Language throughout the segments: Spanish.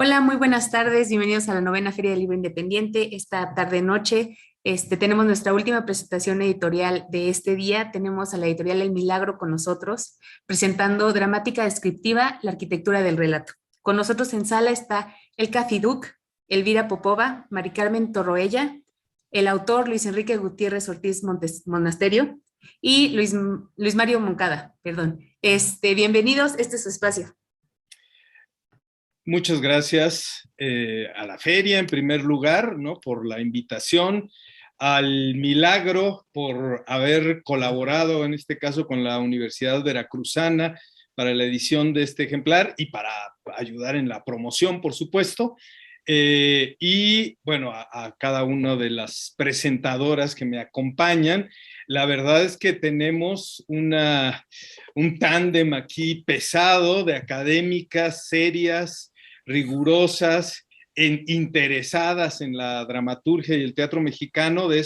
Hola, muy buenas tardes. Bienvenidos a la novena Feria del Libro Independiente. Esta tarde-noche tenemos nuestra última presentación editorial de este día. Tenemos a la editorial El Milagro con nosotros, presentando Dramática Descriptiva, la arquitectura del relato. Con nosotros en sala está Elka Fiduk, Elvira Popova, Mari Carmen Torroella, el autor Luis Enrique Gutiérrez Ortiz Monasterio y Luis Mario Moncada, perdón. Bienvenidos, este es su espacio. Muchas gracias a la feria, en primer lugar, ¿no?, por la invitación, al Milagro por haber colaborado, en este caso, con la Universidad Veracruzana para la edición de este ejemplar y para ayudar en la promoción, por supuesto. Y bueno, a cada una de las presentadoras que me acompañan. La verdad es que tenemos un tándem aquí pesado de académicas serias, rigurosas, interesadas en la dramaturgia y el teatro mexicano, de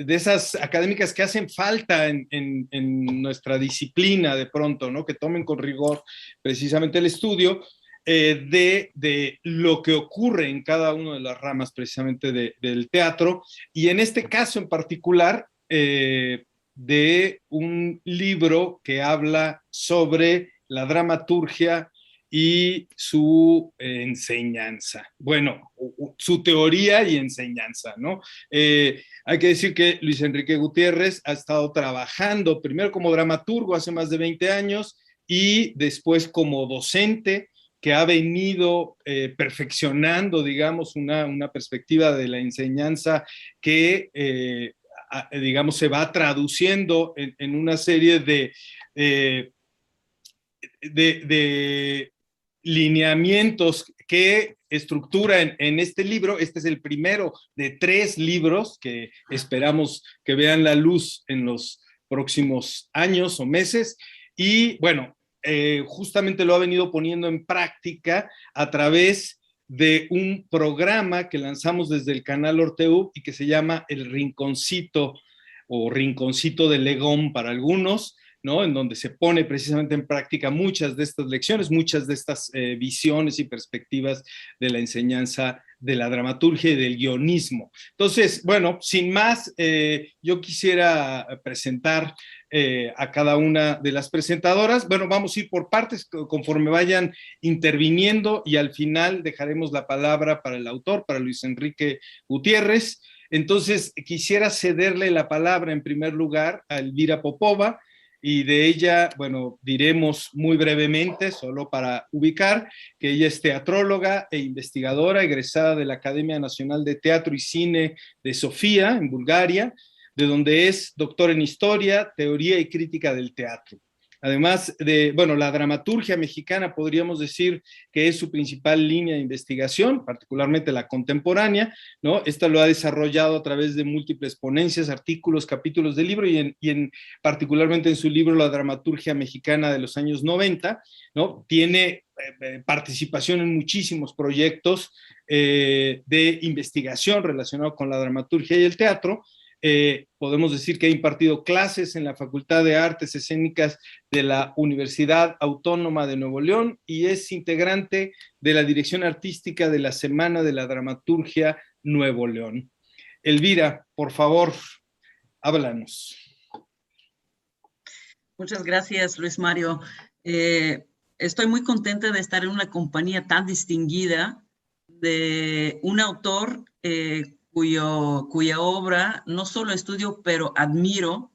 esas académicas que hacen falta en nuestra disciplina de pronto, ¿no?, que tomen con rigor precisamente el estudio de lo que ocurre en cada una de las ramas precisamente del teatro, y en este caso en particular de un libro que habla sobre la dramaturgia y su enseñanza. Bueno, su teoría y enseñanza, ¿no? Hay que decir que Luis Enrique Gutiérrez ha estado trabajando primero como dramaturgo hace más de 20 años y después como docente, que ha venido perfeccionando, digamos, una perspectiva de la enseñanza que, digamos, se va traduciendo en una serie de lineamientos que estructura en este libro. Este es el primero de 3 libros que esperamos que vean la luz en los próximos años o meses. Y bueno, justamente lo ha venido poniendo en práctica a través de un programa que lanzamos desde el canal Orteu y que se llama El Rinconcito, o Rinconcito de Legón para algunos, ¿no?, en donde se pone precisamente en práctica muchas de estas lecciones, muchas de estas visiones y perspectivas de la enseñanza de la dramaturgia y del guionismo. Entonces, bueno, sin más, yo quisiera presentar a cada una de las presentadoras. Bueno, vamos a ir por partes conforme vayan interviniendo, y al final dejaremos la palabra para el autor, para Luis Enrique Gutiérrez. Entonces, quisiera cederle la palabra en primer lugar a Elvira Popova, y de ella, bueno, diremos muy brevemente, solo para ubicar, que ella es teatróloga e investigadora, egresada de la Academia Nacional de Teatro y Cine de Sofía, en Bulgaria, de donde es doctor en Historia, Teoría y Crítica del Teatro. Además de, bueno, la dramaturgia mexicana podríamos decir que es su principal línea de investigación, particularmente la contemporánea, ¿no? Esta lo ha desarrollado a través de múltiples ponencias, artículos, capítulos del libro, y particularmente en su libro La dramaturgia mexicana de los años 90, ¿no? Tiene participación en muchísimos proyectos de investigación relacionados con la dramaturgia y el teatro. Podemos decir que ha impartido clases en la Facultad de Artes Escénicas de la Universidad Autónoma de Nuevo León y es integrante de la dirección artística de la Semana de la Dramaturgia Nuevo León. Elvira, por favor, háblanos. Muchas gracias, Luis Mario. Estoy muy contenta de estar en una compañía tan distinguida de un autor cuya obra no solo estudio, pero admiro,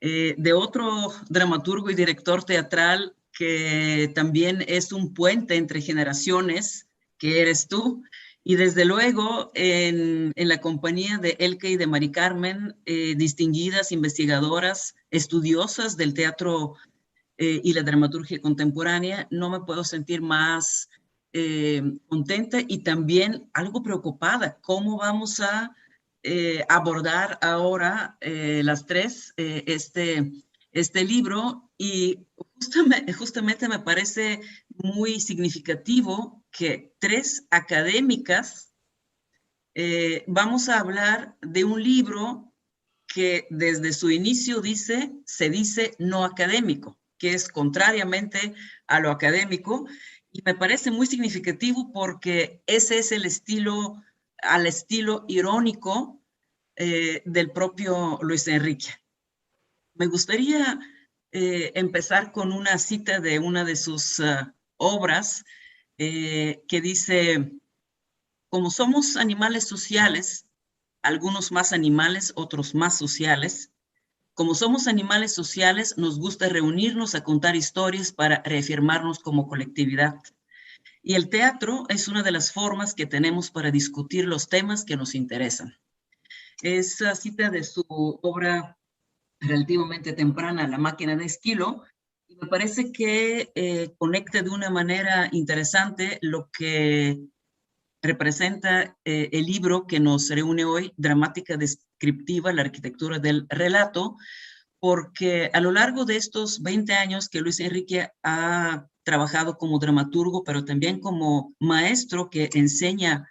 de otro dramaturgo y director teatral que también es un puente entre generaciones, que eres tú, y desde luego en la compañía de Elka y de Mari Carmen, distinguidas investigadoras, estudiosas del teatro y la dramaturgia contemporánea. No me puedo sentir más contenta y también algo preocupada. ¿Cómo vamos a abordar ahora las 3 este libro? Y justamente me parece muy significativo que 3 académicas vamos a hablar de un libro que desde su inicio se dice no académico, que es contrariamente a lo académico, y me parece muy significativo porque ese es el estilo, al estilo irónico del propio Luis Enrique. Me gustaría empezar con una cita de una de sus obras que dice: como somos animales sociales, algunos más animales, otros más sociales, como somos animales sociales, nos gusta reunirnos a contar historias para reafirmarnos como colectividad. Y el teatro es una de las formas que tenemos para discutir los temas que nos interesan. Esa cita de su obra relativamente temprana, La máquina de Esquilo, y me parece que conecta de una manera interesante lo que representa el libro que nos reúne hoy, Dramática Descriptiva, la arquitectura del relato, porque a lo largo de estos 20 años que Luis Enrique ha trabajado como dramaturgo, pero también como maestro que enseña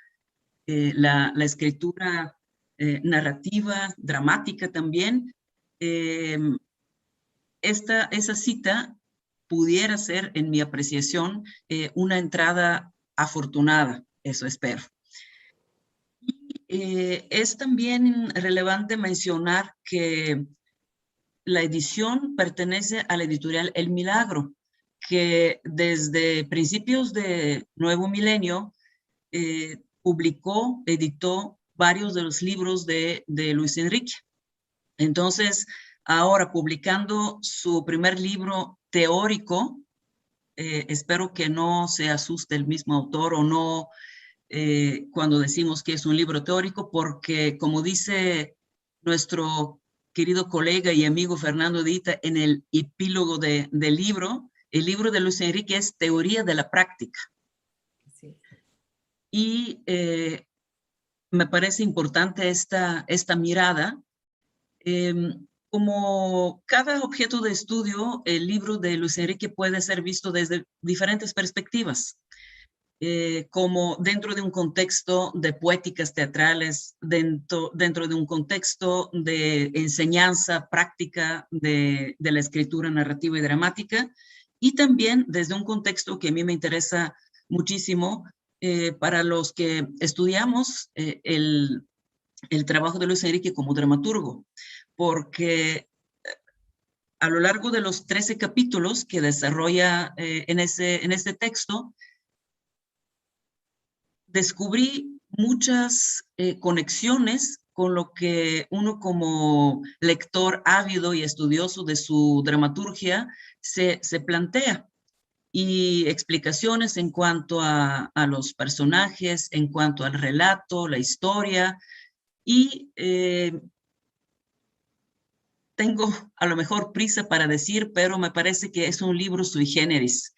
la escritura narrativa, dramática también, eh, esa cita pudiera ser, en mi apreciación, una entrada afortunada, eso espero. Es también relevante mencionar que la edición pertenece a la editorial El Milagro, que desde principios de Nuevo Milenio publicó, editó varios de los libros de Luis Enrique. Entonces, ahora publicando su primer libro teórico, espero que no se asuste el mismo autor o no cuando decimos que es un libro teórico, porque como dice nuestro querido colega y amigo Fernando Dita en el epílogo del libro, el libro de Luis Enrique es teoría de la práctica. Sí. Y me parece importante esta mirada. Como cada objeto de estudio, el libro de Luis Enrique puede ser visto desde diferentes perspectivas. Como dentro de un contexto de poéticas teatrales, dentro de un contexto de enseñanza práctica de la escritura narrativa y dramática, y también desde un contexto que a mí me interesa muchísimo para los que estudiamos el trabajo de Luis Enrique como dramaturgo, porque a lo largo de los 13 capítulos que desarrolla en este texto, descubrí muchas conexiones con lo que uno como lector ávido y estudioso de su dramaturgia se plantea, y explicaciones en cuanto a los personajes, en cuanto al relato, la historia, y tengo a lo mejor prisa para decir, pero me parece que es un libro sui generis,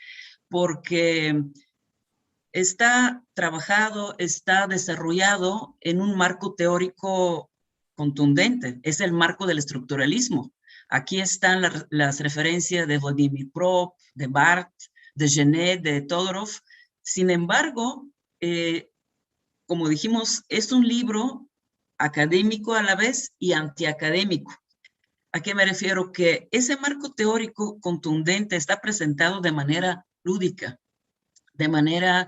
porque está trabajado, está desarrollado en un marco teórico contundente. Es el marco del estructuralismo. Aquí están las referencias de Vladimir Prop, de Barthes, de Genet, de Todorov. Sin embargo, como dijimos, es un libro académico a la vez y antiacadémico. ¿A qué me refiero? Que ese marco teórico contundente está presentado de manera lúdica, de manera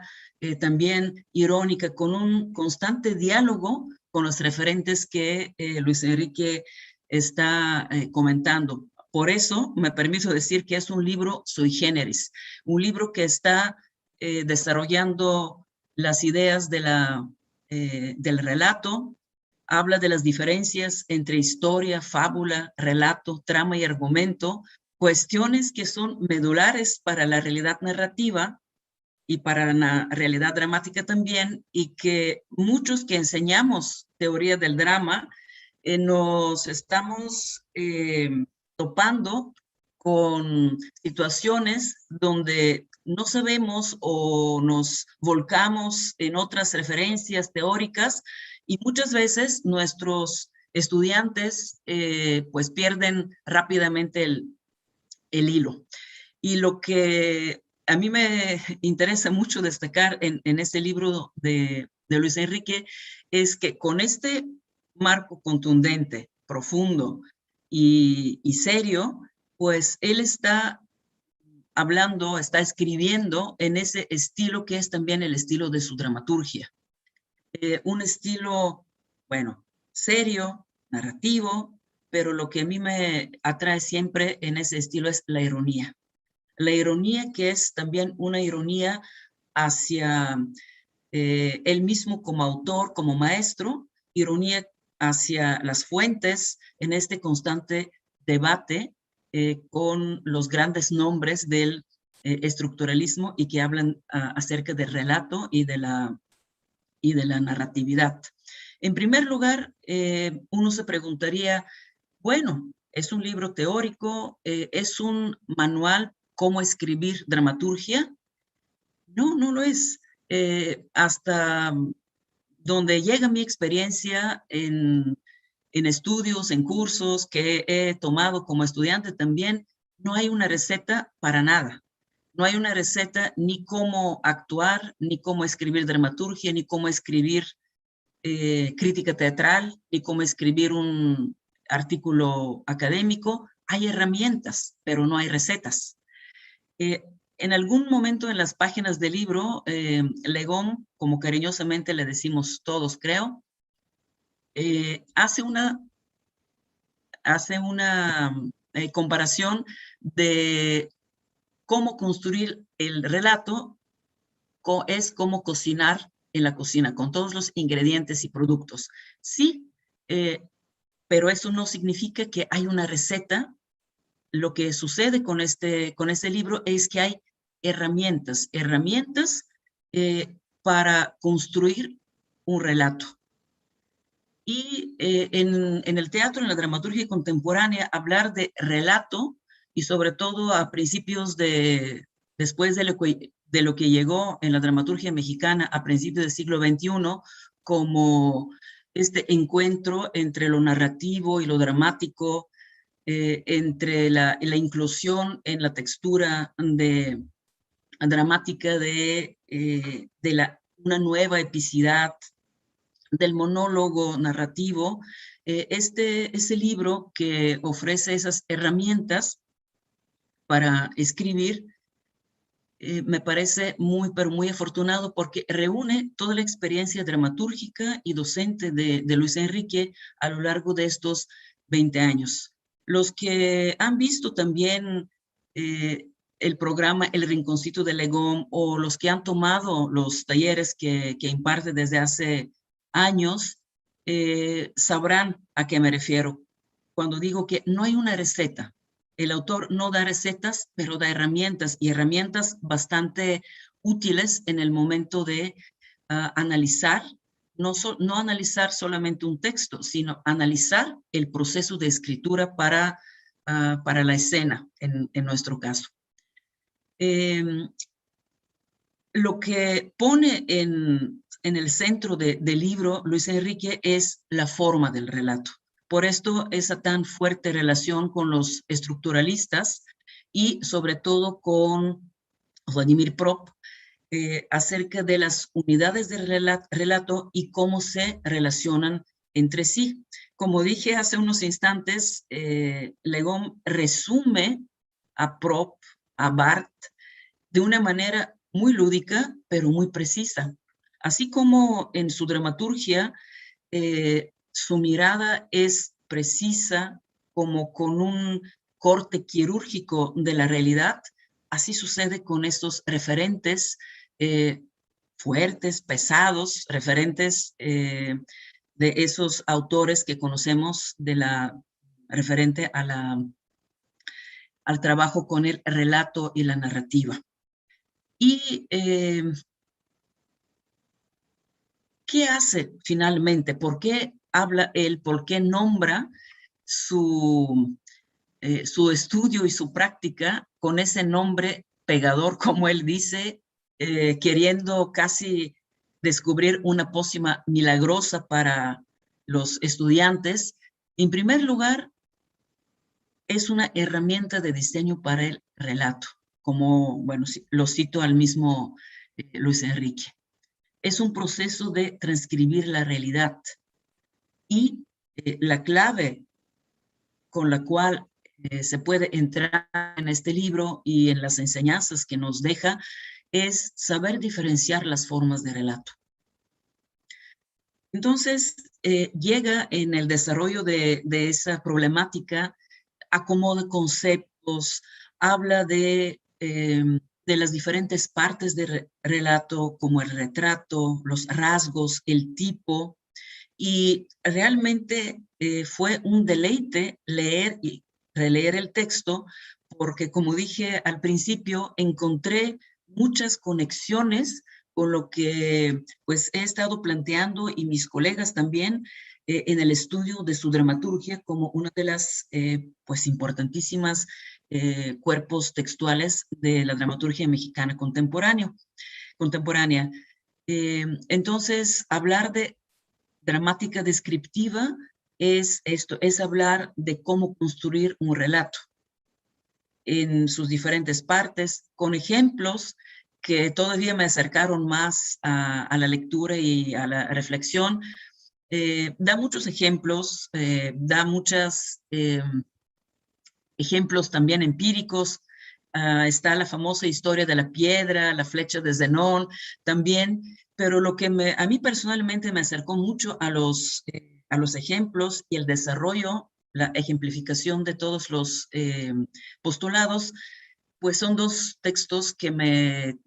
también irónica, con un constante diálogo con los referentes que Luis Enrique está comentando. Por eso me permito decir que es un libro sui generis, un libro que está desarrollando las ideas del relato, habla de las diferencias entre historia, fábula, relato, trama y argumento, cuestiones que son medulares para la realidad narrativa y para la realidad dramática también, y que muchos que enseñamos teoría del drama nos estamos topando con situaciones donde no sabemos o nos volcamos en otras referencias teóricas, y muchas veces nuestros estudiantes pues pierden rápidamente el hilo. Y lo que a mí me interesa mucho destacar en este libro de Luis Enrique es que con este marco contundente, profundo y serio, pues él está hablando, está escribiendo en ese estilo que es también el estilo de su dramaturgia. Un estilo, bueno, serio, narrativo, pero lo que a mí me atrae siempre en ese estilo es la ironía. La ironía que es también una ironía hacia él mismo como autor, como maestro, ironía hacia las fuentes en este constante debate con los grandes nombres del estructuralismo y que hablan acerca del relato y de la narratividad. En primer lugar, uno se preguntaría, bueno, es un libro teórico, es un manual cómo escribir dramaturgia. No, no lo es. Hasta donde llega mi experiencia en estudios, en cursos que he tomado como estudiante también, no hay una receta para nada. No hay una receta ni cómo actuar, ni cómo escribir dramaturgia, ni cómo escribir crítica teatral, ni cómo escribir un artículo académico. Hay herramientas, pero no hay recetas. En algún momento en las páginas del libro, Legón, como cariñosamente le decimos todos, creo, hace una comparación de cómo construir el relato, es como cocinar en la cocina, con todos los ingredientes y productos. Sí, pero eso no significa que hay una receta. Lo que sucede con este libro es que hay herramientas para construir un relato. Y en el teatro, en la dramaturgia contemporánea, hablar de relato, y sobre todo a principios después de lo que llegó en la dramaturgia mexicana a principios del siglo XXI, como este encuentro entre lo narrativo y lo dramático, entre la inclusión en la textura dramática de una nueva epicidad, del monólogo narrativo. Ese libro que ofrece esas herramientas para escribir, me parece pero muy afortunado porque reúne toda la experiencia dramatúrgica y docente de Luis Enrique a lo largo de estos 20 años. Los que han visto también el programa El Rinconcito de Legón, o los que han tomado los talleres que imparte desde hace años, sabrán a qué me refiero cuando digo que no hay una receta. El autor no da recetas, pero da herramientas, y herramientas bastante útiles en el momento de analizar, no analizar solamente un texto, sino analizar el proceso de escritura para la escena, en nuestro caso. Lo que pone en el centro del libro Luis Enrique es la forma del relato. Por esto esa tan fuerte relación con los estructuralistas y sobre todo con Vladimir Prop, acerca de las unidades de relato y cómo se relacionan entre sí. Como dije hace unos instantes, Legón resume a Prop, a Barthes, de una manera muy lúdica, pero muy precisa. Así como en su dramaturgia, su mirada es precisa, como con un corte quirúrgico de la realidad, así sucede con estos referentes fuertes, pesados, referentes de esos autores que conocemos referente al trabajo con el relato y la narrativa. Y ¿qué hace finalmente? ¿Por qué habla él? ¿Por qué nombra su estudio y su práctica con ese nombre pegador, como él dice, queriendo casi descubrir una pócima milagrosa para los estudiantes? En primer lugar, es una herramienta de diseño para el relato, como, bueno, lo cito al mismo Luis Enrique. Es un proceso de transcribir la realidad, y la clave con la cual se puede entrar en este libro y en las enseñanzas que nos deja es saber diferenciar las formas de relato. Entonces, llega en el desarrollo de esa problemática, acomoda conceptos, habla de las diferentes partes de relato, como el retrato, los rasgos, el tipo, y realmente fue un deleite leer y releer el texto, porque como dije al principio, encontré muchas conexiones con lo que pues he estado planteando y mis colegas también en el estudio de su dramaturgia como una de las pues importantísimas cuerpos textuales de la dramaturgia mexicana contemporánea. Entonces, hablar de dramática descriptiva es esto, es hablar de cómo construir un relato en sus diferentes partes, con ejemplos que todavía me acercaron más a la lectura y a la reflexión. Da muchos ejemplos, da muchos ejemplos también empíricos. Está la famosa historia de la piedra, la flecha de Zenón también, pero lo que a mí personalmente me acercó mucho a los ejemplos y el desarrollo, la ejemplificación de todos los postulados, pues son dos textos que me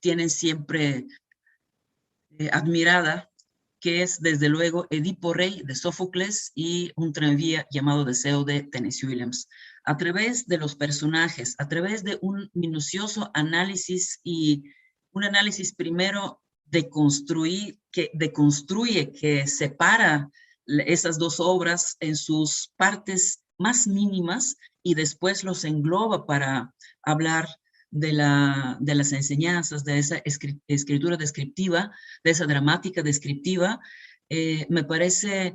tienen siempre admirada, que es desde luego Edipo Rey de Sófocles y Un tranvía llamado Deseo de Tennessee Williams. A través de los personajes, a través de un minucioso análisis y un análisis primero deconstruye, que separa esas dos obras en sus partes más mínimas y después los engloba para hablar de las enseñanzas, de esa escritura descriptiva, de esa dramática descriptiva, me parece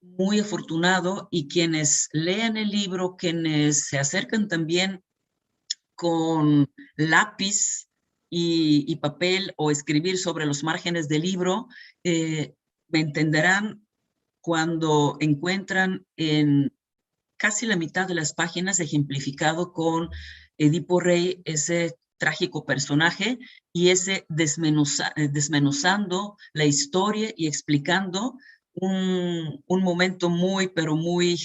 muy afortunado, y quienes lean el libro, quienes se acercan también con lápiz y papel o escribir sobre los márgenes del libro, me entenderán cuando encuentran en casi la mitad de las páginas ejemplificado con Edipo Rey ese trágico personaje y ese desmenuzando la historia y explicando un momento muy, pero muy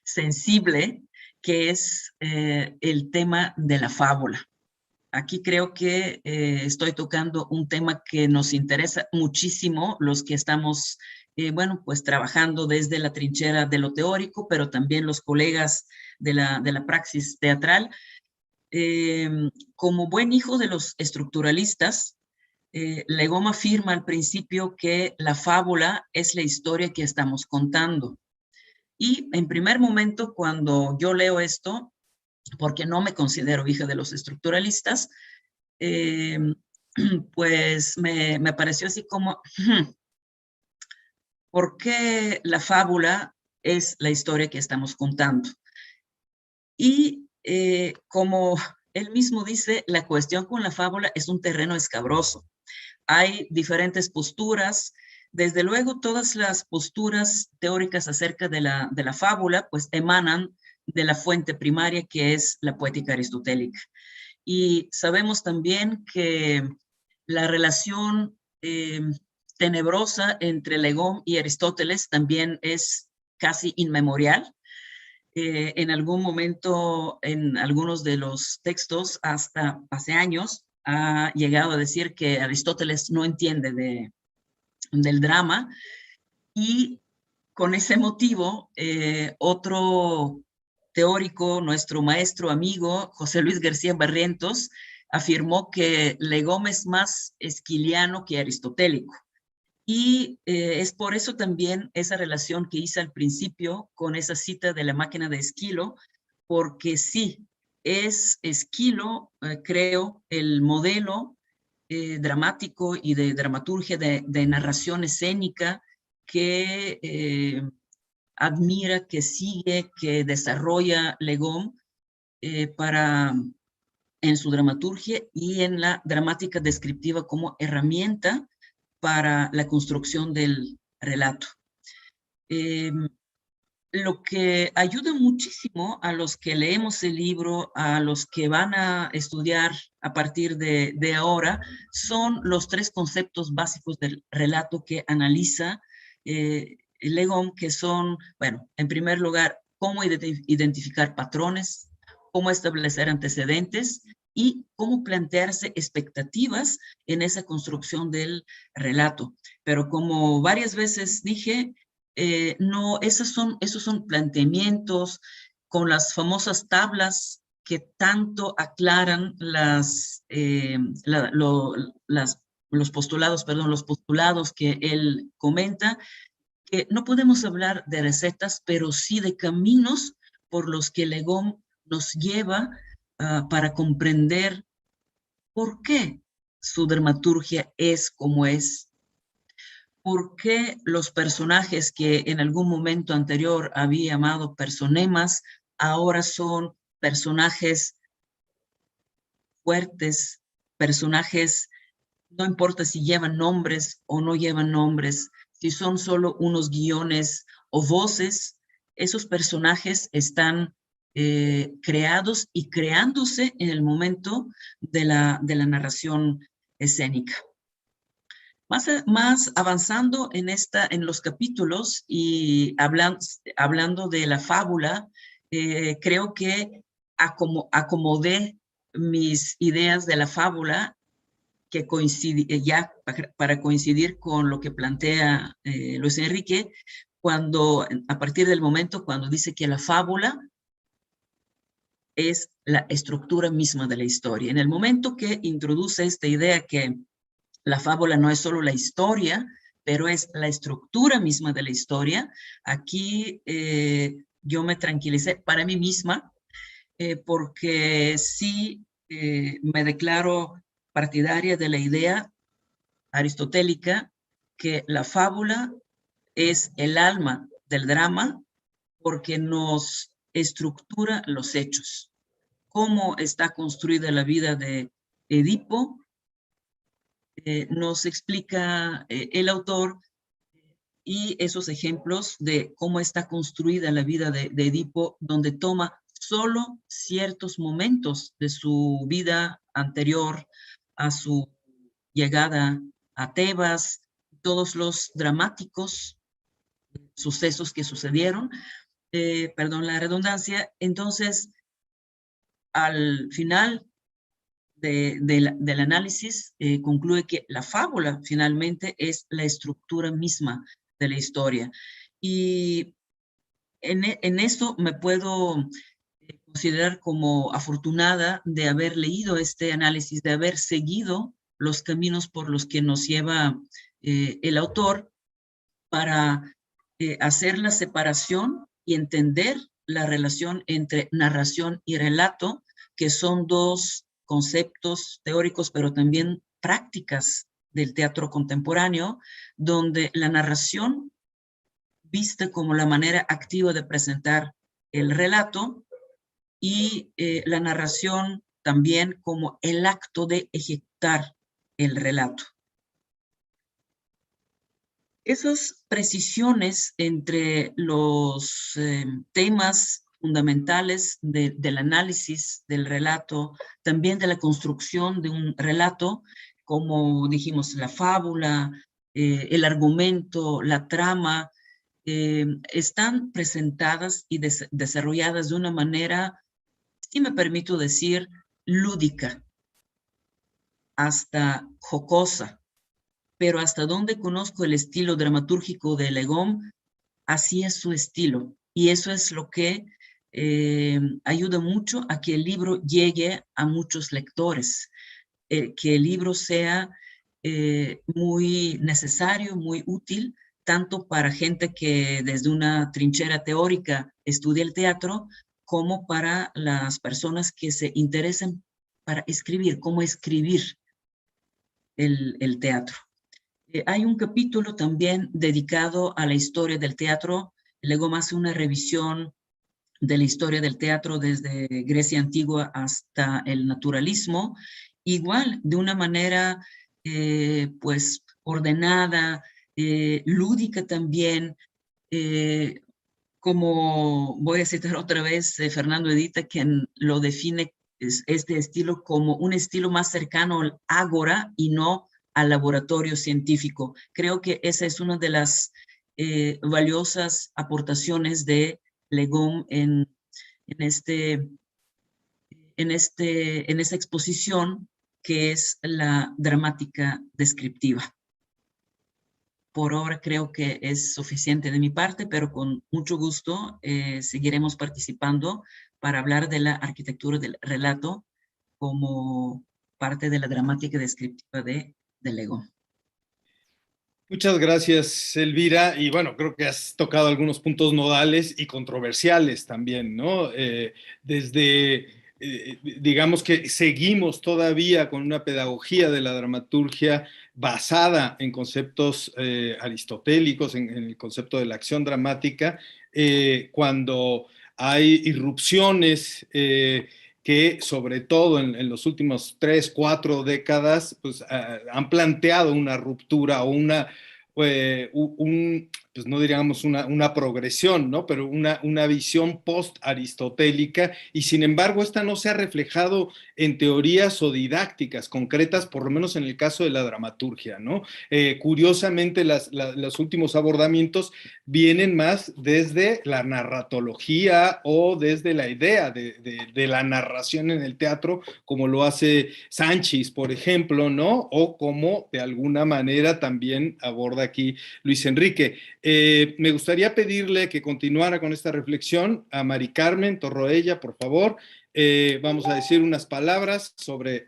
sensible, que es el tema de la fábula. Aquí creo que estoy tocando un tema que nos interesa muchísimo, los que estamos, bueno, pues trabajando desde la trinchera de lo teórico, pero también los colegas de la praxis teatral. Como buen hijo de los estructuralistas, Legom afirma al principio que la fábula es la historia que estamos contando. Y en primer momento, cuando yo leo esto, porque no me considero hija de los estructuralistas, pues me pareció así como, ¿por qué la fábula es la historia que estamos contando? Y como él mismo dice, la cuestión con la fábula es un terreno escabroso. Hay diferentes posturas. Desde luego, todas las posturas teóricas acerca de la fábula, pues emanan de la fuente primaria, que es la poética aristotélica. Y sabemos también que la relación tenebrosa entre Legom y Aristóteles también es casi inmemorial. En algún momento, en algunos de los textos, hasta hace años, ha llegado a decir que Aristóteles no entiende del drama, y con ese motivo, otro teórico, nuestro maestro amigo, José Luis García Barrientos, afirmó que Legom es más esquiliano que aristotélico. Y es por eso también esa relación que hice al principio con esa cita de la máquina de Esquilo, porque sí, es Esquilo, creo, el modelo dramático y de dramaturgia, de narración escénica que admira, que sigue, que desarrolla Legom en su dramaturgia y en la dramática descriptiva como herramienta para la construcción del relato. lo que ayuda muchísimo a los que leemos el libro, a los que van a estudiar a partir de ahora, son los 3 conceptos básicos del relato que analiza Le Gomm, que son, bueno, en primer lugar, cómo identificar patrones, cómo establecer antecedentes y cómo plantearse expectativas en esa construcción del relato. Pero como varias veces dije, no, esos son planteamientos con las famosas tablas que tanto aclaran los postulados que él comenta, que no podemos hablar de recetas, pero sí de caminos por los que Le Gomm nos lleva para comprender por qué su dramaturgia es como es, por qué los personajes que en algún momento anterior había llamado personemas, ahora son personajes fuertes, personajes, no importa si llevan nombres o no llevan nombres, si son solo unos guiones o voces, esos personajes están creados y creándose en el momento de la narración escénica. Más avanzando en los capítulos y hablando de la fábula, creo que acomodé mis ideas de la fábula que ya para coincidir con lo que plantea Luis Enrique, a partir del momento cuando dice que la fábula es la estructura misma de la historia. En el momento que introduce esta idea que la fábula no es solo la historia, pero es la estructura misma de la historia, aquí yo me tranquilicé para mí misma, porque sí me declaro partidaria de la idea aristotélica que la fábula es el alma del drama porque nos estructura los hechos. Cómo está construida la vida de Edipo, nos explica el autor, y esos ejemplos de cómo está construida la vida de Edipo, donde toma solo ciertos momentos de su vida anterior a su llegada a Tebas, todos los dramáticos sucesos que sucedieron, perdón la redundancia. Entonces, al final del análisis, concluye que la fábula finalmente es la estructura misma de la historia. Y en eso me puedo considerar como afortunada de haber leído este análisis, de haber seguido los caminos por los que nos lleva el autor para hacer la separación y entender la relación entre narración y relato, que son 2 conceptos teóricos, pero también prácticas del teatro contemporáneo, donde la narración, vista como la manera activa de presentar el relato, y la narración también como el acto de ejecutar el relato. Esas precisiones entre los temas fundamentales del análisis del relato, también de la construcción de un relato, como dijimos, la fábula, el argumento, la trama, están presentadas y desarrolladas de una manera, si me permito decir, lúdica, hasta jocosa. Pero hasta donde conozco el estilo dramatúrgico de Le Gomm, así es su estilo. Y eso es lo que ayuda mucho a que el libro llegue a muchos lectores, que el libro sea muy necesario, muy útil, tanto para gente que desde una trinchera teórica estudia el teatro, como para las personas que se interesan para escribir, cómo escribir el teatro. Hay un capítulo también dedicado a la historia del teatro. Le Gomm hace una revisión de la historia del teatro desde Grecia antigua hasta el naturalismo, igual de una manera pues ordenada, lúdica también, como voy a citar otra vez Fernando Edita, quien lo define este estilo como un estilo más cercano al ágora y no al laboratorio científico. Creo que esa es una de las valiosas aportaciones de Legón en esta exposición, que es la dramática descriptiva. Por ahora creo que es suficiente de mi parte, pero con mucho gusto seguiremos participando para hablar de la arquitectura del relato como parte de la dramática descriptiva de Legón. Muchas gracias, Elvira. Y bueno, creo que has tocado algunos puntos nodales y controversiales también, ¿no? Digamos que seguimos todavía con una pedagogía de la dramaturgia basada en conceptos aristotélicos, en el concepto de la acción dramática, cuando hay irrupciones que sobre todo en los últimos 3, 4 décadas, pues han planteado una ruptura o pues no diríamos una progresión, ¿no? Pero una visión post-aristotélica, y sin embargo esta no se ha reflejado en teorías o didácticas concretas, por lo menos en el caso de la dramaturgia, ¿no? Curiosamente, los últimos abordamientos vienen más desde la narratología o desde la idea de la narración en el teatro, como lo hace Sanchis, por ejemplo, ¿no? O como de alguna manera también aborda aquí Luis Enrique. Me gustaría pedirle que continuara con esta reflexión a Mari Carmen Torroella, por favor. Vamos a decir unas palabras sobre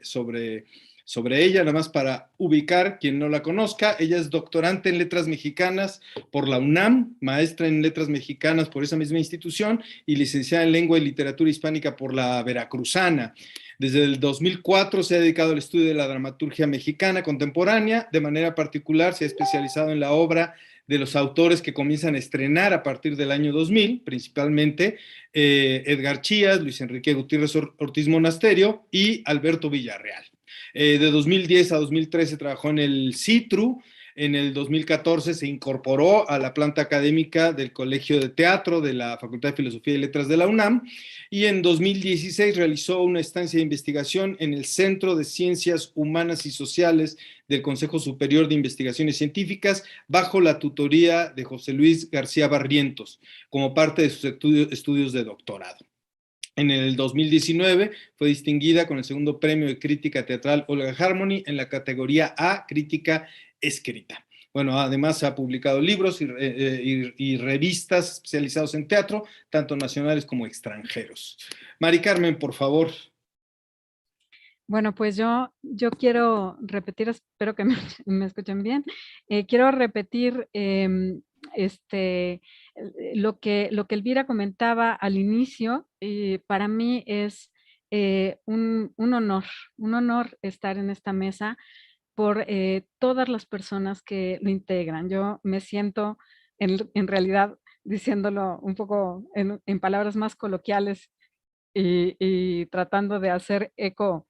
ella, nada más para ubicar quien no la conozca. Ella es doctorante en Letras Mexicanas por la UNAM, maestra en Letras Mexicanas por esa misma institución y licenciada en Lengua y Literatura Hispánica por la Veracruzana. Desde el 2004 se ha dedicado al estudio de la dramaturgia mexicana contemporánea. De manera particular se ha especializado en la obra de los autores que comienzan a estrenar a partir del año 2000, principalmente Edgar Chías, Luis Enrique Gutiérrez Ortiz Monasterio y Alberto Villarreal. De 2010 a 2013 trabajó en el CITRU. En el 2014 se incorporó a la planta académica del Colegio de Teatro de la Facultad de Filosofía y Letras de la UNAM, y en 2016 realizó una estancia de investigación en el Centro de Ciencias Humanas y Sociales del Consejo Superior de Investigaciones Científicas, bajo la tutoría de José Luis García Barrientos, como parte de sus estudios de doctorado. En el 2019 fue distinguida con el segundo premio de crítica teatral Olga Harmony en la categoría A, crítica escrita. Bueno, además ha publicado libros y revistas especializados en teatro, tanto nacionales como extranjeros. Mari Carmen, por favor. Bueno, pues yo quiero repetir, espero que me escuchen bien. Quiero repetir lo que Elvira comentaba al inicio. Para mí es un honor estar en esta mesa por todas las personas que lo integran. Yo me siento, en realidad, diciéndolo un poco en palabras más coloquiales y tratando de hacer eco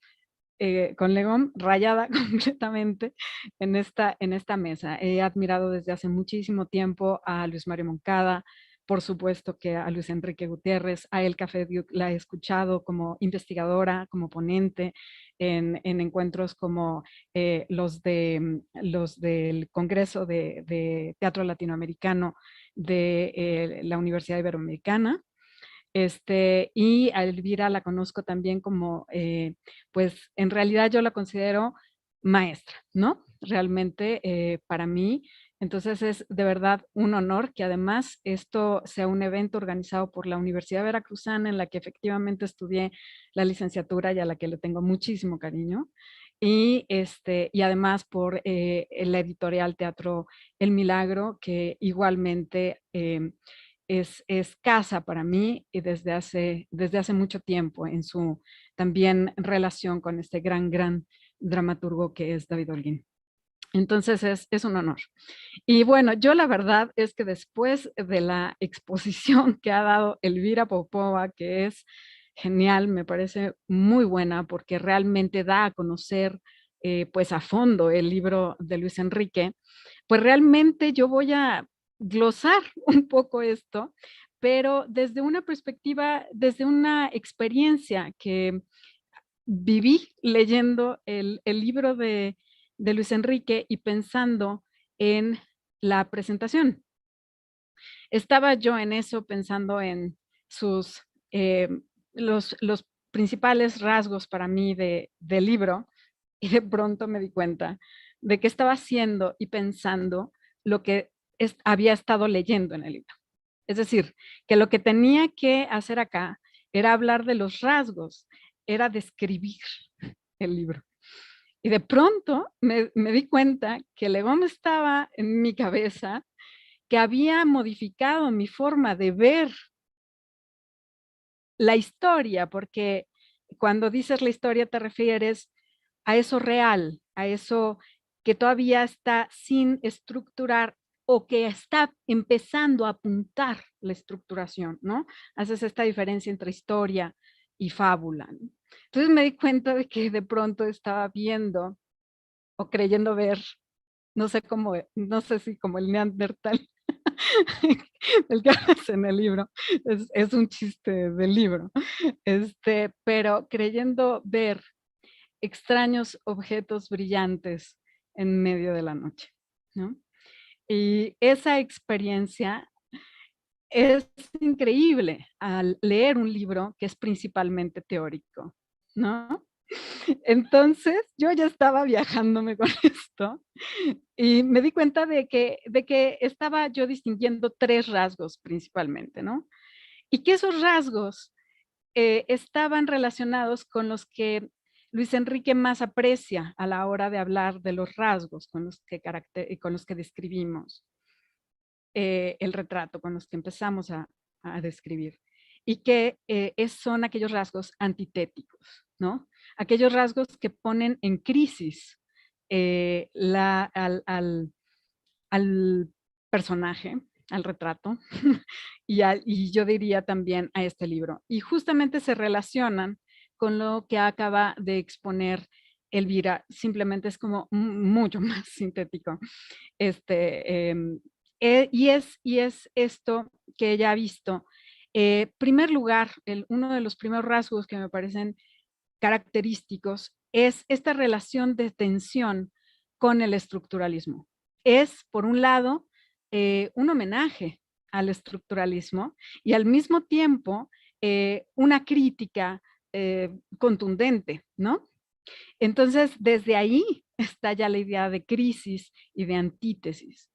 con Legón, rayada completamente en esta mesa. He admirado desde hace muchísimo tiempo a Luis Mario Moncada, por supuesto que a Luis Enrique Gutiérrez, a El Café Duke la he escuchado como investigadora, como ponente en encuentros como los del Congreso de Teatro Latinoamericano de la Universidad Iberoamericana. Y a Elvira la conozco también como, pues en realidad yo la considero maestra, ¿no? Realmente para mí. Entonces es de verdad un honor que además esto sea un evento organizado por la Universidad Veracruzana, en la que efectivamente estudié la licenciatura y a la que le tengo muchísimo cariño. Y además por la editorial Teatro El Milagro, que igualmente es casa para mí y desde hace mucho tiempo en su también relación con este gran dramaturgo que es David Holguín. Entonces es un honor. Y bueno, yo la verdad es que después de la exposición que ha dado Elvira Popova, que es genial, me parece muy buena porque realmente da a conocer pues a fondo el libro de Luis Enrique, pues realmente yo voy a glosar un poco esto pero desde una perspectiva, desde una experiencia que viví leyendo el libro de Luis Enrique y pensando en la presentación. Estaba yo en eso pensando en sus, los principales rasgos para mí del libro, y de pronto me di cuenta de que estaba haciendo y pensando lo que había estado leyendo en el libro. Es decir, que lo que tenía que hacer acá era hablar de los rasgos, era describir el libro. Y de pronto me di cuenta que el Legón estaba en mi cabeza, que había modificado mi forma de ver la historia, porque cuando dices la historia te refieres a eso real, a eso que todavía está sin estructurar o que está empezando a apuntar la estructuración, ¿no? Haces esta diferencia entre historia y fábula, ¿no? Entonces me di cuenta de que de pronto estaba viendo o creyendo ver, no sé cómo, no sé si como el Neandertal, el que hace en el libro, es un chiste del libro, pero creyendo ver extraños objetos brillantes en medio de la noche, ¿no? Y esa experiencia es increíble al leer un libro que es principalmente teórico, ¿no? Entonces, yo ya estaba viajándome con esto y me di cuenta de que estaba yo distinguiendo 3 rasgos principalmente, ¿no? Y que esos rasgos estaban relacionados con los que Luis Enrique más aprecia a la hora de hablar de los rasgos con los que describimos el retrato, con los que empezamos a describir. Y que son aquellos rasgos antitéticos, ¿no? Aquellos rasgos que ponen en crisis al personaje, al retrato, y yo diría también a este libro. Y justamente se relacionan con lo que acaba de exponer Elvira, simplemente es como mucho más sintético. Y es esto que ella ha visto. Primer lugar, uno de los primeros rasgos que me parecen característicos es esta relación de tensión con el estructuralismo. Es, por un lado, un homenaje al estructuralismo y al mismo tiempo una crítica contundente, ¿no? Entonces, desde ahí está ya la idea de crisis y de antítesis.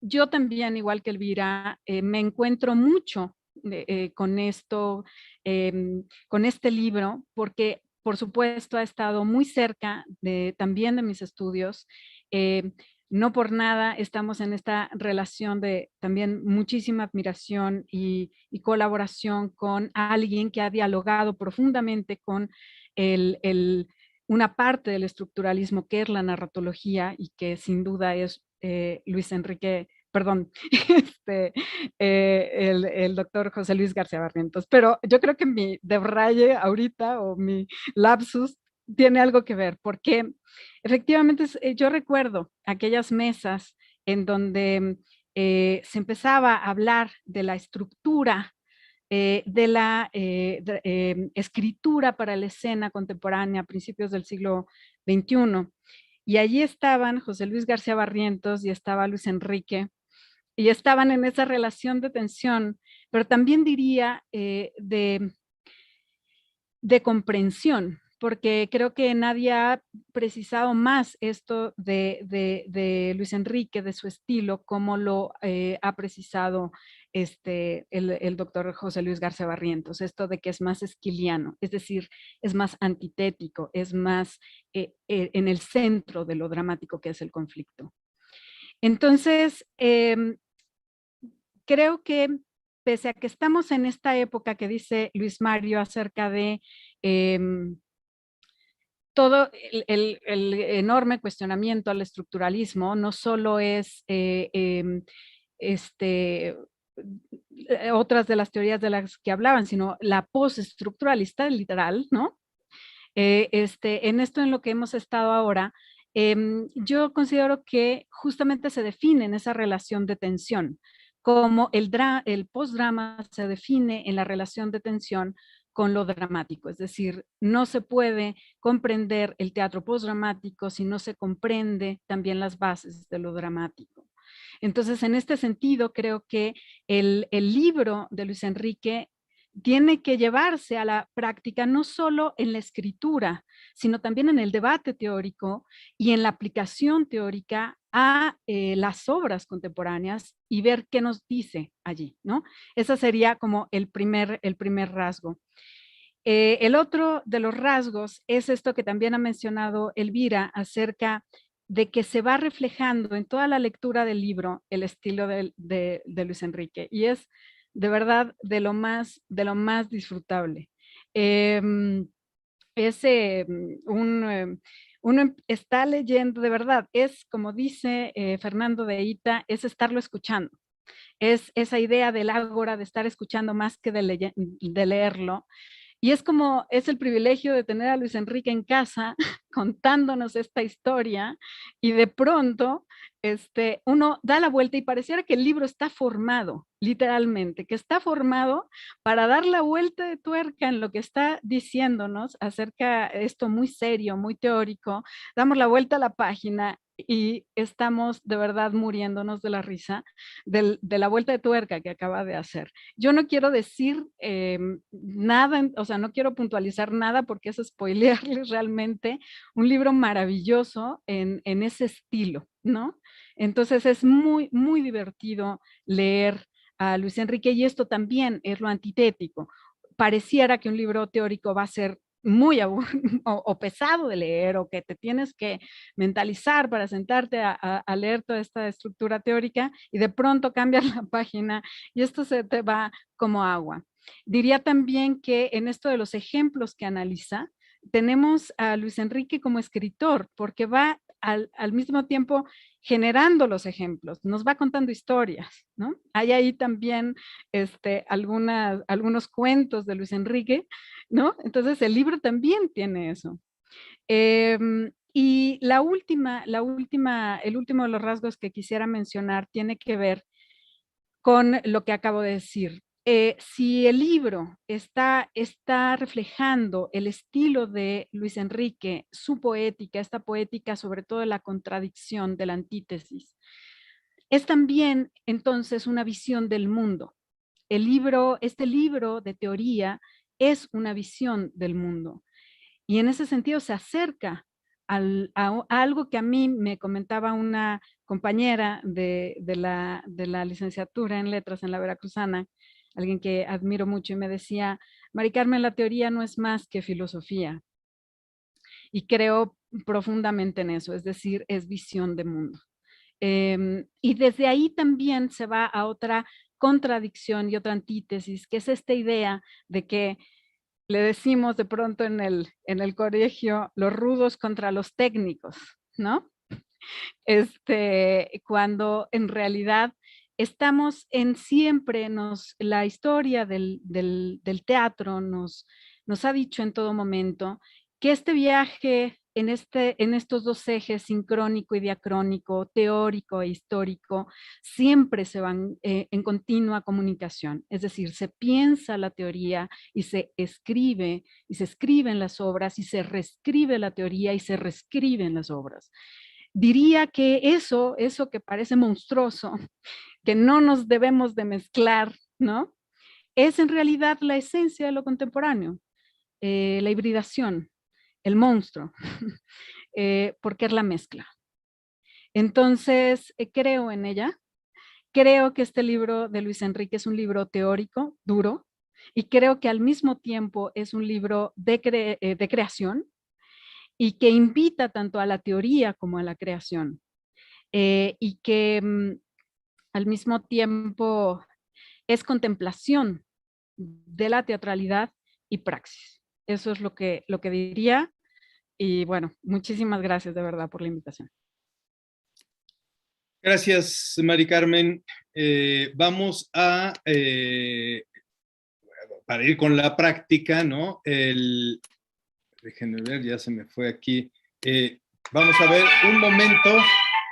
Yo también, igual que Elvira, me encuentro mucho con esto, con este libro, porque por supuesto ha estado muy cerca también de mis estudios. No por nada estamos en esta relación de también muchísima admiración y colaboración con alguien que ha dialogado profundamente con una parte del estructuralismo que es la narratología y que sin duda es Luis Enrique, perdón, el doctor José Luis García Barrientos. Pero yo creo que mi debraye ahorita o mi lapsus tiene algo que ver, porque efectivamente yo recuerdo aquellas mesas en donde se empezaba a hablar de la estructura de la escritura para la escena contemporánea a principios del siglo XXI. Y allí estaban José Luis García Barrientos y estaba Luis Enrique, y estaban en esa relación de tensión, pero también diría de comprensión, porque creo que nadie ha precisado más esto de Luis Enrique, de su estilo, como lo ha precisado el doctor José Luis García Barrientos, esto de que es más esquiliano, es decir, es más antitético, es más en el centro de lo dramático que es el conflicto. Entonces, creo que pese a que estamos en esta época que dice Luis Mario acerca de todo el enorme cuestionamiento al estructuralismo, no solo es otras de las teorías de las que hablaban, sino la postestructuralista literal, ¿no? En esto en lo que hemos estado ahora, yo considero que justamente se define en esa relación de tensión cómo el postdrama se define en la relación de tensión con lo dramático. Es decir, no se puede comprender el teatro postdramático si no se comprende también las bases de lo dramático. Entonces, en este sentido, creo que el libro de Luis Enrique tiene que llevarse a la práctica no solo en la escritura, sino también en el debate teórico y en la aplicación teórica a las obras contemporáneas y ver qué nos dice allí, ¿no? Ese sería como el primer rasgo. El otro de los rasgos es esto que también ha mencionado Elvira acerca de que se va reflejando en toda la lectura del libro el estilo de Luis Enrique, y es de verdad de lo más disfrutable. Uno está leyendo, de verdad, es como dice Fernando de Ita, es estarlo escuchando. Es esa idea del ágora, de estar escuchando más que de leerlo. Y es como, es el privilegio de tener a Luis Enrique en casa contándonos esta historia, y de pronto uno da la vuelta y pareciera que el libro está formado, literalmente, que está formado para dar la vuelta de tuerca en lo que está diciéndonos acerca de esto muy serio, muy teórico. Damos la vuelta a la página y estamos de verdad muriéndonos de la risa de la vuelta de tuerca que acaba de hacer. Yo no quiero decir nada, o sea, no quiero puntualizar nada porque es spoilearles realmente un libro maravilloso en ese estilo, ¿no? Entonces es muy, muy divertido leer a Luis Enrique, y esto también es lo antitético. Pareciera que un libro teórico va a ser muy o pesado de leer, o que te tienes que mentalizar para sentarte a leer toda esta estructura teórica, y de pronto cambias la página y esto se te va como agua. Diría también que en esto de los ejemplos que analiza, tenemos a Luis Enrique como escritor, porque va al mismo tiempo generando los ejemplos, nos va contando historias, ¿no? Hay ahí también algunos cuentos de Luis Enrique, ¿no? Entonces el libro también tiene eso. Y el último de los rasgos que quisiera mencionar tiene que ver con lo que acabo de decir. Si el libro está reflejando el estilo de Luis Enrique, su poética, esta poética sobre todo de la contradicción, de la antítesis, es también entonces una visión del mundo. Este libro de teoría es una visión del mundo, y en ese sentido se acerca a algo que a mí me comentaba una compañera de la licenciatura en letras en la Veracruzana, alguien que admiro mucho, y me decía: Mari Carmen, la teoría no es más que filosofía. Y creo profundamente en eso, es decir, es visión de mundo. Y desde ahí también se va a otra contradicción y otra antítesis, que es esta idea de que le decimos de pronto en el colegio los rudos contra los técnicos, ¿no? Cuando en realidad estamos en siempre, la historia del teatro nos ha dicho en todo momento que este viaje en estos dos ejes, sincrónico y diacrónico, teórico e histórico, siempre se van en continua comunicación. Es decir, se piensa la teoría y se escriben las obras, y se reescribe la teoría y se reescriben las obras. Diría que eso que parece monstruoso, que no nos debemos de mezclar, ¿no? Es en realidad la esencia de lo contemporáneo, la hibridación, el monstruo, porque es la mezcla. Entonces, creo en ella. Creo que este libro de Luis Enrique es un libro teórico, duro, y creo que al mismo tiempo es un libro de creación, y que invita tanto a la teoría como a la creación. Y que al mismo tiempo es contemplación de la teatralidad y praxis. Eso es lo que diría. Y bueno, muchísimas gracias de verdad por la invitación. Gracias, Mari Carmen. Vamos para ir con la práctica, ¿no? Déjenme ver, ya se me fue aquí. Vamos a ver un momento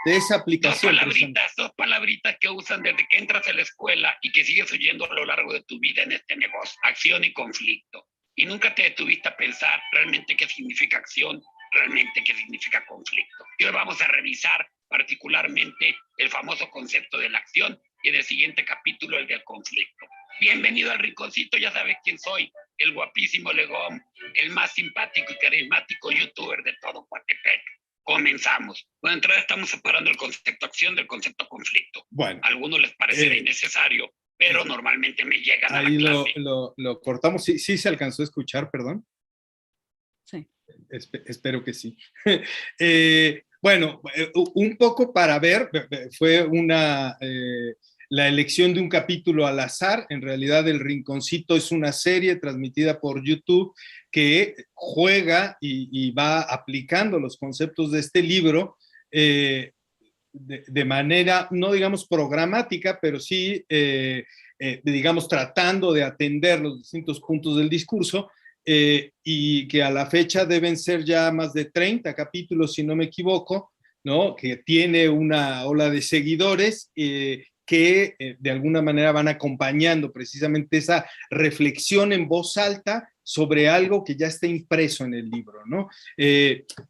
de esa aplicación. Dos palabritas que usan desde que entras a la escuela y que sigues oyendo a lo largo de tu vida en este negocio: acción y conflicto. Y nunca te detuviste a pensar realmente qué significa acción, realmente qué significa conflicto. Y hoy vamos a revisar particularmente el famoso concepto de la acción y en el siguiente capítulo el del conflicto. Bienvenido al rinconcito, ya sabes quién soy, el guapísimo Legón, el más simpático y carismático youtuber de todo Coatepec. Comenzamos. Bueno, de entrada estamos separando el concepto acción del concepto conflicto. Bueno. A algunos les parecerá innecesario, pero normalmente me llegan ahí a la clase. Lo cortamos. Sí, sí se alcanzó a escuchar, perdón. Sí. Espero que sí. Bueno, un poco para ver, fue la elección de un capítulo al azar. En realidad, El Rinconcito es una serie transmitida por YouTube que juega y va aplicando los conceptos de este libro de manera, no digamos programática, pero sí, digamos, tratando de atender los distintos puntos del discurso, y que a la fecha deben ser ya más de 30 capítulos, si no me equivoco, ¿no? Que tiene una ola de seguidores que de alguna manera van acompañando precisamente esa reflexión en voz alta sobre algo que ya está impreso en el libro, ¿no?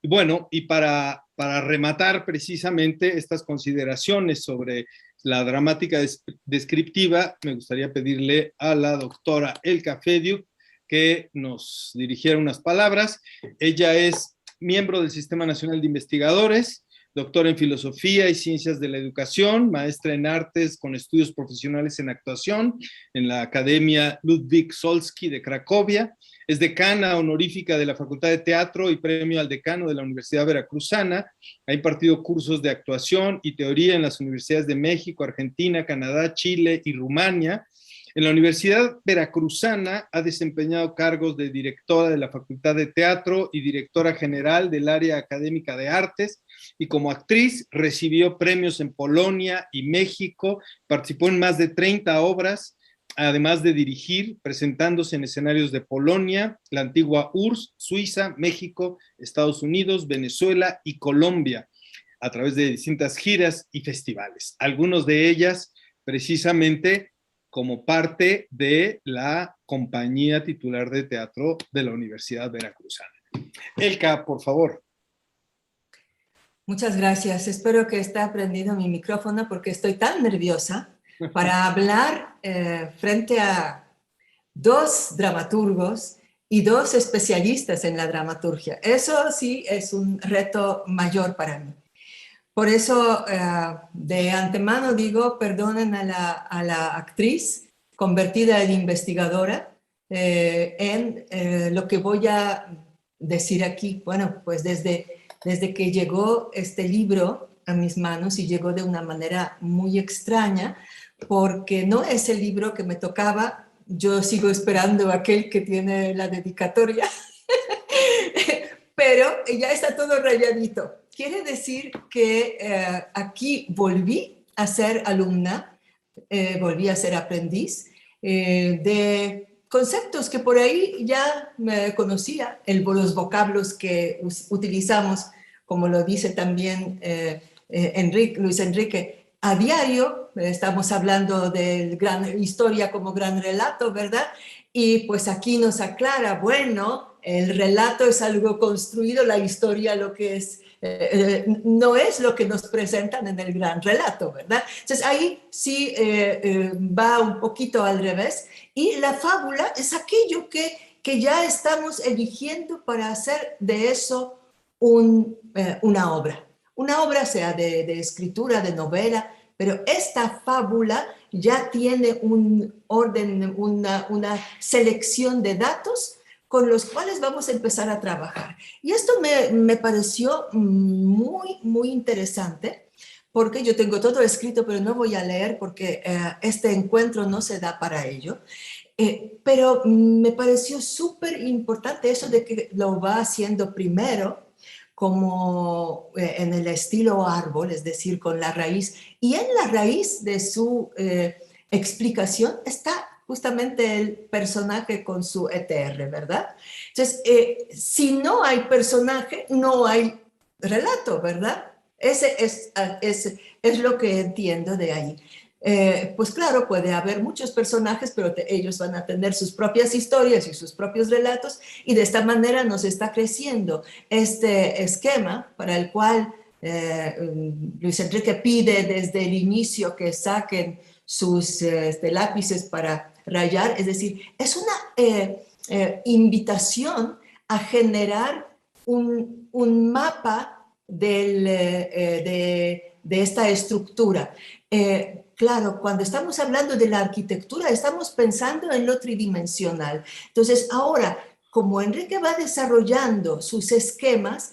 Bueno, y para rematar precisamente estas consideraciones sobre la dramática descriptiva, me gustaría pedirle a la doctora Elka Fediuk que nos dirigiera unas palabras. Ella es miembro del Sistema Nacional de Investigadores, doctora en Filosofía y Ciencias de la Educación, maestra en Artes con estudios profesionales en actuación en la Academia Ludwig Solski de Cracovia. Es decana honorífica de la Facultad de Teatro y premio al decano de la Universidad Veracruzana. Ha impartido cursos de actuación y teoría en las universidades de México, Argentina, Canadá, Chile y Rumania. En la Universidad Veracruzana ha desempeñado cargos de directora de la Facultad de Teatro y directora general del área académica de artes, y como actriz recibió premios en Polonia y México, participó en más de 30 obras, además de dirigir, presentándose en escenarios de Polonia, la antigua URSS, Suiza, México, Estados Unidos, Venezuela y Colombia, a través de distintas giras y festivales, algunos de ellas precisamente como parte de la compañía titular de teatro de la Universidad Veracruzana. Elka, por favor. Muchas gracias. Espero que esté prendido mi micrófono porque estoy tan nerviosa para hablar frente a dos dramaturgos y dos especialistas en la dramaturgia. Eso sí es un reto mayor para mí. Por eso, de antemano digo, perdonen a la actriz convertida en investigadora en lo que voy a decir aquí. Bueno, pues desde que llegó este libro a mis manos, y llegó de una manera muy extraña, porque no es el libro que me tocaba. Yo sigo esperando aquel que tiene la dedicatoria, pero ya está todo rayadito. Quiere decir que aquí volví a ser alumna, volví a ser aprendiz de conceptos que por ahí ya me conocía, los vocablos que utilizamos, como lo dice también Luis Enrique, a diario. Estamos hablando de gran historia como gran relato, ¿verdad? Y pues aquí nos aclara, bueno, el relato es algo construido, la historia lo que es, no es lo que nos presentan en el gran relato, ¿verdad? Entonces ahí sí va un poquito al revés, y la fábula es aquello que ya estamos eligiendo para hacer de eso una obra sea de escritura, de novela, pero esta fábula ya tiene un orden, una selección de datos con los cuales vamos a empezar a trabajar. Y esto me pareció muy, muy interesante, porque yo tengo todo escrito, pero no voy a leer porque este encuentro no se da para ello. Pero me pareció súper importante eso de que lo va haciendo primero, como en el estilo árbol, es decir, con la raíz. Y en la raíz de su explicación está justamente el personaje con su ETR, ¿verdad? Entonces, si no hay personaje, no hay relato, ¿verdad? Ese es lo que entiendo de ahí. Pues claro, puede haber muchos personajes, pero ellos van a tener sus propias historias y sus propios relatos, y de esta manera nos está creciendo este esquema para el cual Luis Enrique pide desde el inicio que saquen sus lápices para rayar, es decir, es una invitación a generar un mapa de esta estructura. Claro, cuando estamos hablando de la arquitectura, estamos pensando en lo tridimensional. Entonces, ahora, como Enrique va desarrollando sus esquemas,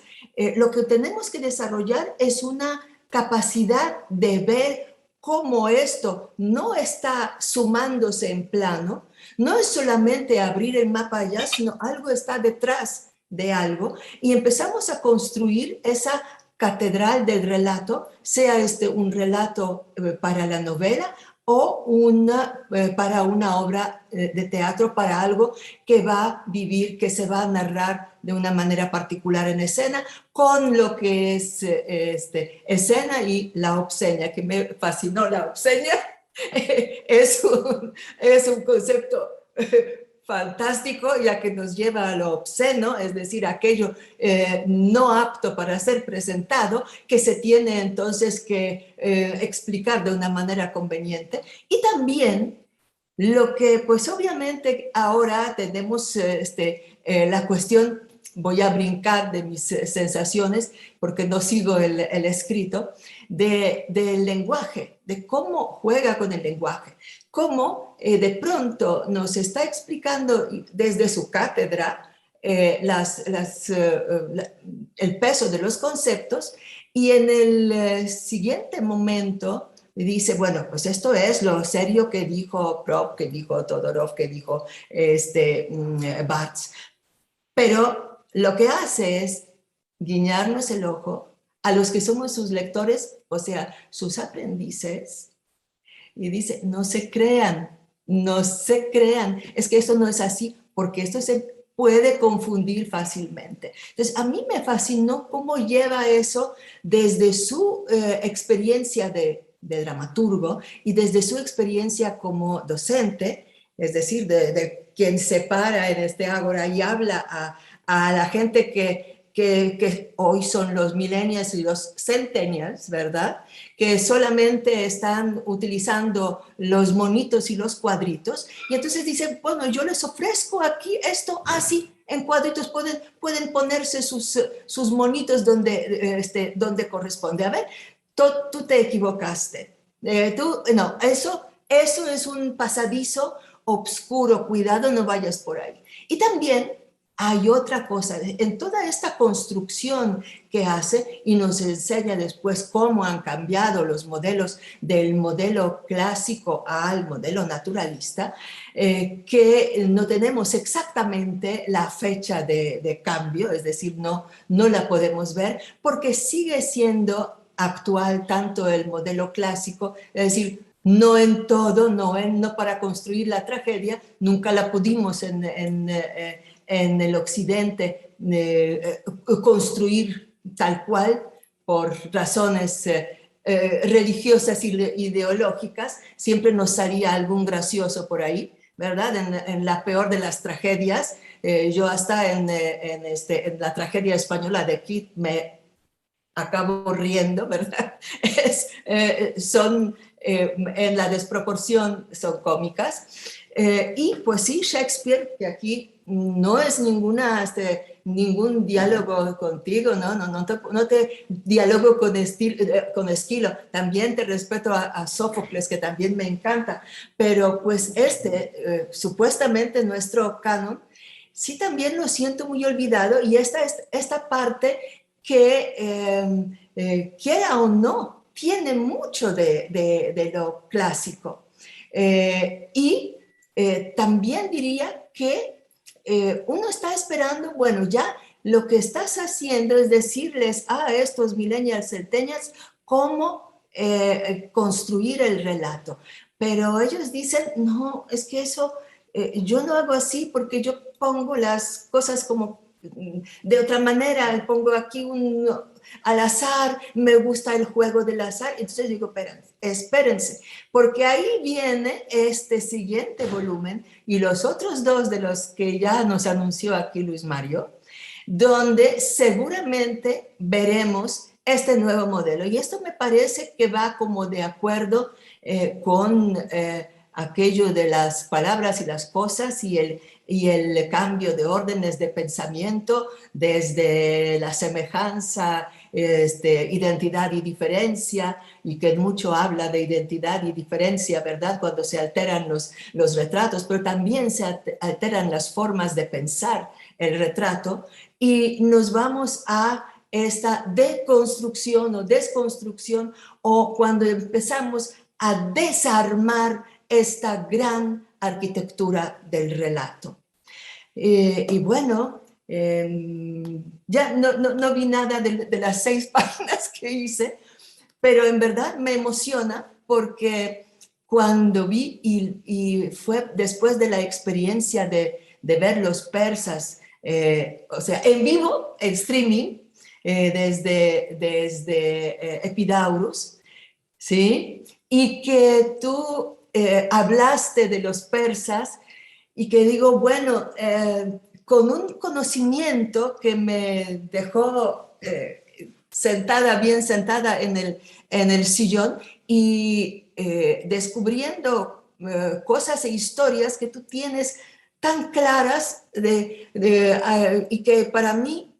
lo que tenemos que desarrollar es una capacidad de ver cómo esto no está sumándose en plano, no es solamente abrir el mapa allá, sino algo está detrás de algo, y empezamos a construir esa catedral del relato, sea un relato para la novela o para una obra de teatro, para algo que va a vivir, que se va a narrar de una manera particular en escena, con lo que es escena y la obscena, que me fascinó la obscena. Es un concepto fantástico, ya que nos lleva a lo obsceno, es decir, aquello no apto para ser presentado, que se tiene entonces que explicar de una manera conveniente. Y también lo que, pues obviamente ahora tenemos la cuestión, voy a brincar de mis sensaciones, porque no sigo el escrito, del lenguaje, de cómo juega con el lenguaje, cómo de pronto nos está explicando desde su cátedra el peso de los conceptos, y en el siguiente momento dice, bueno, pues esto es lo serio que dijo Propp, que dijo Todorov, que dijo Barthes, pero lo que hace es guiñarnos el ojo a los que somos sus lectores, o sea, sus aprendices, y dice, no se crean, es que esto no es así, porque esto se puede confundir fácilmente. Entonces, a mí me fascinó cómo lleva eso desde su experiencia de dramaturgo y desde su experiencia como docente, es decir, de quien se para en este ágora y habla a la gente que hoy son los millennials y los centennials, ¿verdad? Que solamente están utilizando los monitos y los cuadritos. Y entonces dicen, bueno, yo les ofrezco aquí esto así, en cuadritos, pueden ponerse sus monitos donde corresponde. A ver, tú te equivocaste. No, eso es un pasadizo oscuro, cuidado, no vayas por ahí. Y también hay otra cosa, en toda esta construcción que hace y nos enseña después cómo han cambiado los modelos del modelo clásico al modelo naturalista, que no tenemos exactamente la fecha de cambio, es decir, no la podemos ver porque sigue siendo actual tanto el modelo clásico, es decir, no en todo, no para construir la tragedia, nunca la pudimos en el occidente construir tal cual por razones religiosas y ideológicas. Siempre nos salía algún gracioso por ahí, ¿verdad? En la peor de las tragedias, yo hasta en la tragedia española de Kit me acabo riendo, ¿verdad? En la desproporción son cómicas. Y pues sí, Shakespeare, que aquí no es ningún diálogo contigo, no te dialogo con Esquilo, también te respeto a Sófocles, que también me encanta, pero pues supuestamente nuestro canon, sí también lo siento muy olvidado, y esta parte que, quiera o no, tiene mucho de lo clásico. Y también diría que uno está esperando, bueno, ya lo que estás haciendo es decirles a estos millennials, centennials, cómo construir el relato. Pero ellos dicen, no, es que eso yo no hago así porque yo pongo las cosas como De otra manera, pongo aquí al azar, me gusta el juego del azar. Entonces digo, espérense, porque ahí viene este siguiente volumen y los otros dos de los que ya nos anunció aquí Luis Mario, donde seguramente veremos este nuevo modelo. Y esto me parece que va como de acuerdo con aquello de las palabras y las cosas y el cambio de órdenes de pensamiento desde la semejanza, identidad y diferencia, y que mucho habla de identidad y diferencia, ¿verdad? Cuando se alteran los retratos, pero también se alteran las formas de pensar el retrato, y nos vamos a esta deconstrucción o desconstrucción, o cuando empezamos a desarmar esta gran arquitectura del relato. Y bueno, ya no vi nada de las 6 páginas que hice, pero en verdad me emociona porque cuando vi, y fue después de la experiencia de ver los persas, o sea, en vivo, en streaming, desde Epidaurus, ¿sí? Y que tú hablaste de los persas y que digo, bueno, con un conocimiento que me dejó bien sentada en el sillón y descubriendo cosas e historias que tú tienes tan claras y que para mí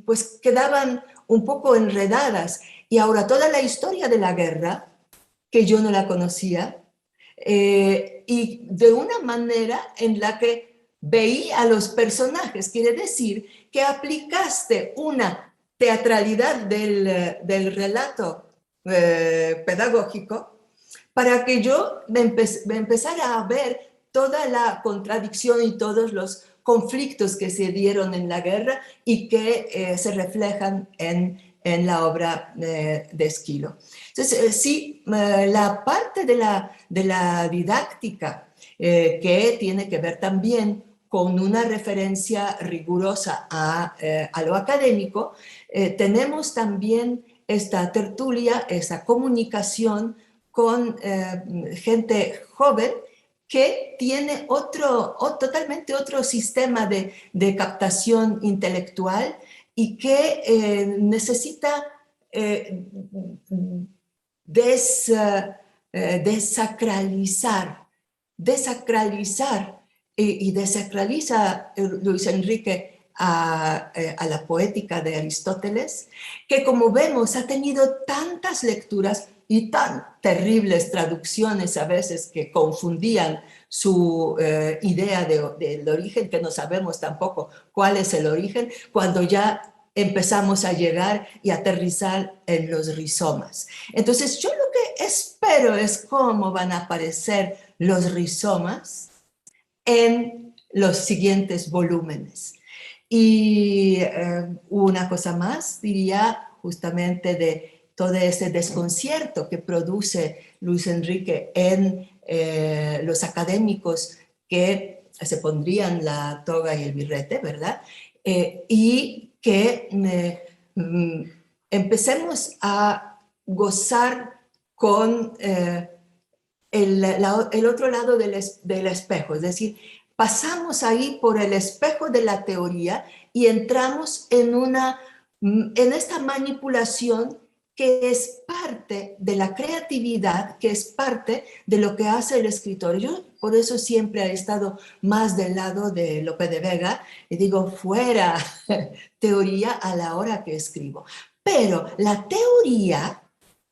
pues quedaban un poco enredadas. Y ahora toda la historia de la guerra, que yo no la conocía, y de una manera en la que veía a los personajes, quiere decir que aplicaste una teatralidad del relato pedagógico para que yo me empezara a ver toda la contradicción y todos los conflictos que se dieron en la guerra y que se reflejan en la obra de Esquilo. Entonces, sí, la parte de la didáctica que tiene que ver también con una referencia rigurosa a lo académico, tenemos también esta tertulia, esa comunicación con gente joven que tiene totalmente otro sistema de captación intelectual y que necesita desacralizar y desacraliza Luis Enrique a la poética de Aristóteles, que como vemos ha tenido tantas lecturas y tan terribles traducciones a veces que confundían su idea del origen, que no sabemos tampoco cuál es el origen, cuando ya empezamos a llegar y aterrizar en los rizomas. Entonces yo lo que espero es cómo van a aparecer los rizomas en los siguientes volúmenes. Y una cosa más, diría, justamente de todo ese desconcierto que produce Luis Enrique en los académicos que se pondrían la toga y el birrete, ¿verdad? Y que empecemos a gozar con el otro lado del espejo, es decir, pasamos ahí por el espejo de la teoría y entramos en esta manipulación que es parte de la creatividad, que es parte de lo que hace el escritor. Yo por eso siempre he estado más del lado de Lope de Vega y digo, fuera teoría a la hora que escribo. Pero la teoría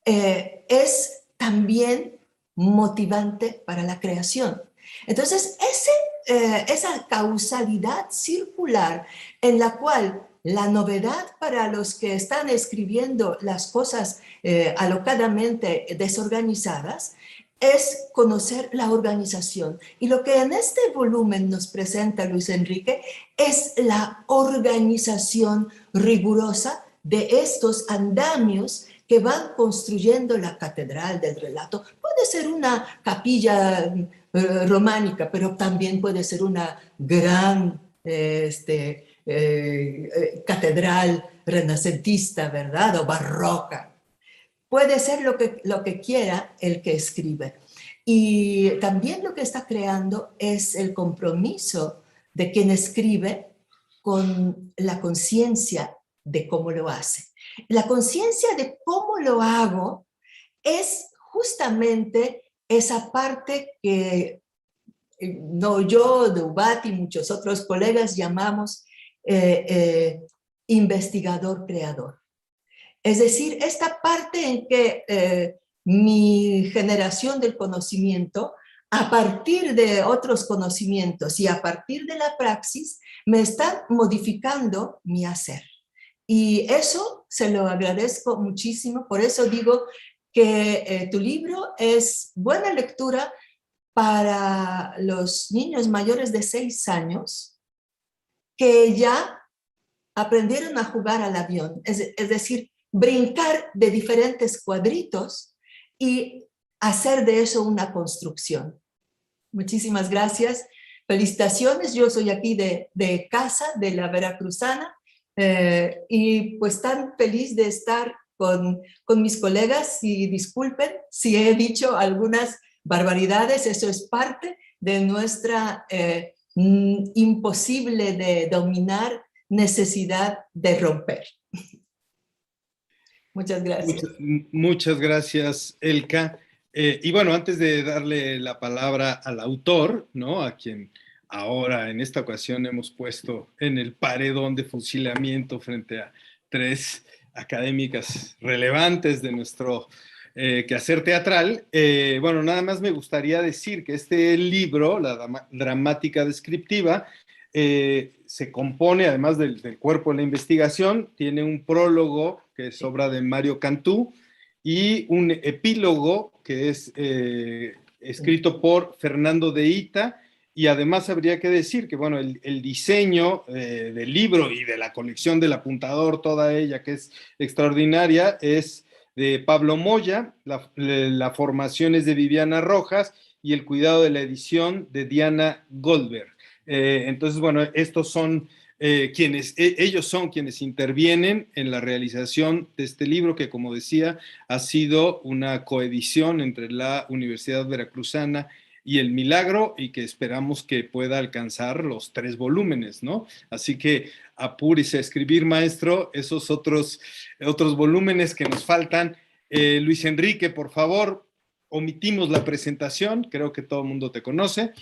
es también motivante para la creación. Entonces, esa causalidad circular en la cual la novedad para los que están escribiendo las cosas alocadamente desorganizadas es conocer la organización. Y lo que en este volumen nos presenta Luis Enrique es la organización rigurosa de estos andamios que van construyendo la catedral del relato. Puede ser una capilla románica, pero también puede ser una gran catedral renacentista, ¿verdad? O barroca. Puede ser lo que quiera el que escribe. Y también lo que está creando es el compromiso de quien escribe con la conciencia de cómo lo hace. La conciencia de cómo lo hago es justamente esa parte que no yo, Deubat y muchos otros colegas llamamos investigador creador. Es decir, esta parte en que mi generación del conocimiento, a partir de otros conocimientos y a partir de la praxis, me está modificando mi hacer. Y eso se lo agradezco muchísimo. Por eso digo que tu libro es buena lectura para los niños mayores de 6 años que ya aprendieron a jugar al avión, es decir, brincar de diferentes cuadritos y hacer de eso una construcción. Muchísimas gracias. Felicitaciones. Yo soy aquí de casa, de la Veracruzana, y pues tan feliz de estar con mis colegas, y disculpen si he dicho algunas barbaridades, eso es parte de nuestra imposible de dominar necesidad de romper. Muchas gracias. Muchas gracias, Elka. Y bueno, antes de darle la palabra al autor, ¿no? A quien ahora en esta ocasión hemos puesto en el paredón de fusilamiento frente a 3 académicas relevantes de nuestro quehacer teatral, bueno, nada más me gustaría decir que este libro, la dramática descriptiva, se compone, además del cuerpo de la investigación, tiene un prólogo que es obra de Mario Cantú y un epílogo que es escrito por Fernando de Ita, y además habría que decir que, bueno, el diseño del libro y de la colección del apuntador, toda ella, que es extraordinaria, es de Pablo Moya, la formación es de Viviana Rojas y el cuidado de la edición de Diana Goldberg. Entonces, bueno, estos son ellos son quienes intervienen en la realización de este libro que, como decía, ha sido una coedición entre la Universidad Veracruzana y El Milagro, y que esperamos que pueda alcanzar los 3 volúmenes, ¿no? Así que apúrese a escribir, maestro, esos otros volúmenes que nos faltan. Luis Enrique, por favor, omitimos la presentación, creo que todo el mundo te conoce.